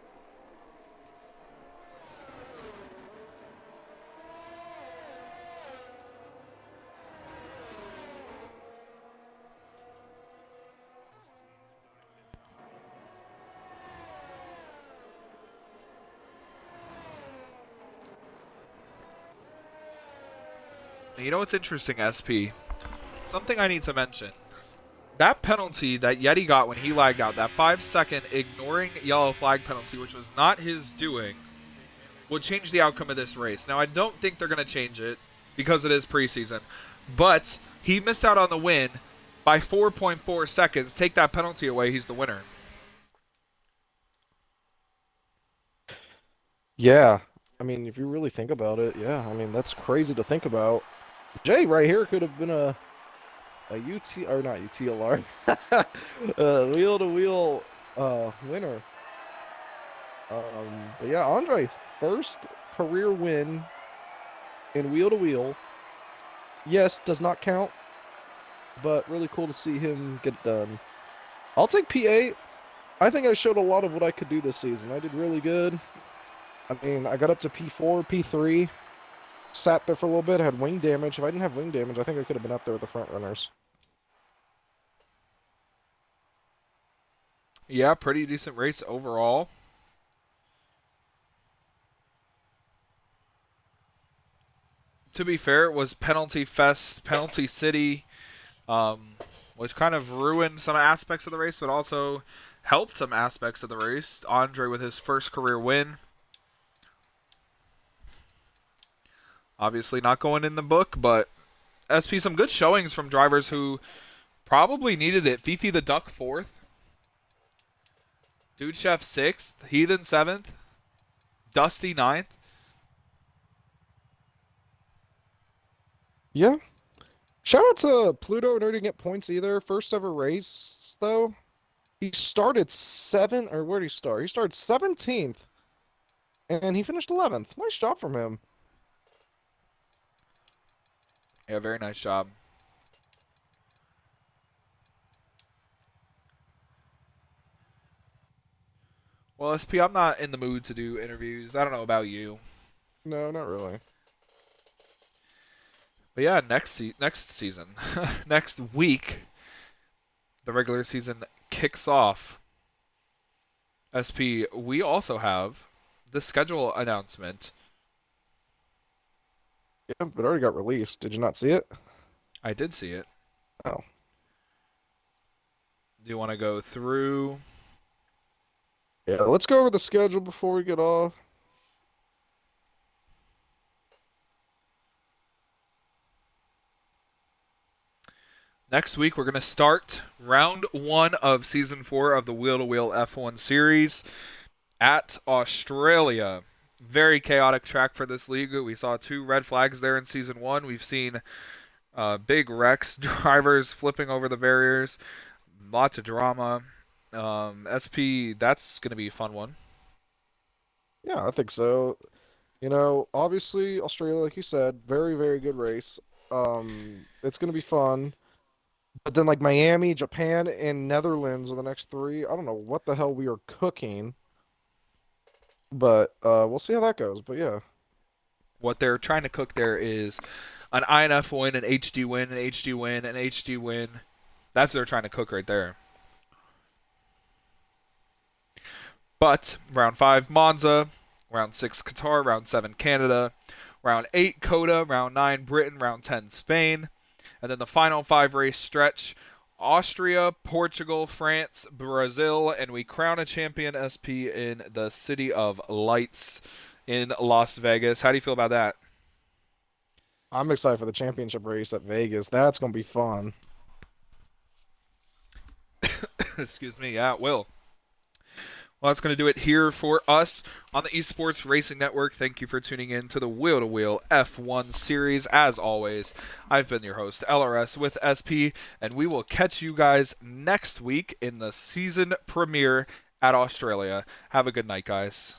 You know what's interesting, SP? Something I need to mention. That penalty that Yeti got when he lagged out, that 5-second ignoring yellow flag penalty, which was not his doing, will change the outcome of this race. Now, I don't think they're going to change it because it is preseason, but he missed out on the win by 4.4 seconds. Take that penalty away, he's the winner. Yeah, I mean, if you really think about it, yeah, I mean, that's crazy to think about. Jay right here could have been a UT, or not UTLR, wheel-to-wheel winner. But yeah, Andre, first career win in wheel-to-wheel. Yes, does not count, but really cool to see him get it done. I'll take P8. I think I showed a lot of what I could do this season. I did really good. I mean, I got up to P4, P3, sat there for a little bit, had wing damage. If I didn't have wing damage, I think I could have been up there with the front runners. Yeah, pretty decent race overall. To be fair, it was Penalty Fest, Penalty City, which kind of ruined some aspects of the race, but also helped some aspects of the race. Andre with his first career win. Obviously not going in the book, but SP, some good showings from drivers who probably needed it. Fifi the Duck 4th. Dude Chef 6th. Heathen 7th. Dusty 9th. Yeah. Shout out to Pluto, and didn't get points either. First ever race, though. He started where did he start? He started 17th, and he finished 11th. Nice job from him. Yeah, very nice job. Well, SP, I'm not in the mood to do interviews. I don't know about you. No, not really. But yeah, next season, next week, the regular season kicks off. SP, we also have the schedule announcement. Yeah, but it already got released. Did you not see it? I did see it. Oh. Do you want to go through? Yeah, let's go over the schedule before we get off. Next week, we're going to start round 1 of Season 4 of the Wheel-to-Wheel F1 Series at Australia. Very chaotic track for this league. We saw 2 red flags there in Season 1. We've seen big wrecks, drivers flipping over the barriers, lots of drama. SP, that's going to be a fun one. Yeah, I think so. You know, obviously, Australia, like you said, very, very good race. It's going to be fun. But then, like, Miami, Japan, and Netherlands are the next 3. I don't know what the hell we are cooking. But we'll see how that goes. But yeah. What they're trying to cook there is an INF win, an HD win, an HD win, an HD win. That's what they're trying to cook right there. But round 5, Monza. Round 6, Qatar. Round 7, Canada. Round 8, Coda. Round 9, Britain. Round 10, Spain. And then the final 5 race stretch, Austria, Portugal, France, Brazil, and we crown a champion SP in the City of Lights in Las Vegas. How do you feel about that? I'm excited for the championship race at Vegas. That's going to be fun. Excuse me. Yeah, it will. Well, that's going to do it here for us on the Esports Racing Network. Thank you for tuning in to the Wheel to Wheel F1 series. As always, I've been your host, LRS with SP, and we will catch you guys next week in the season premiere at Australia. Have a good night, guys.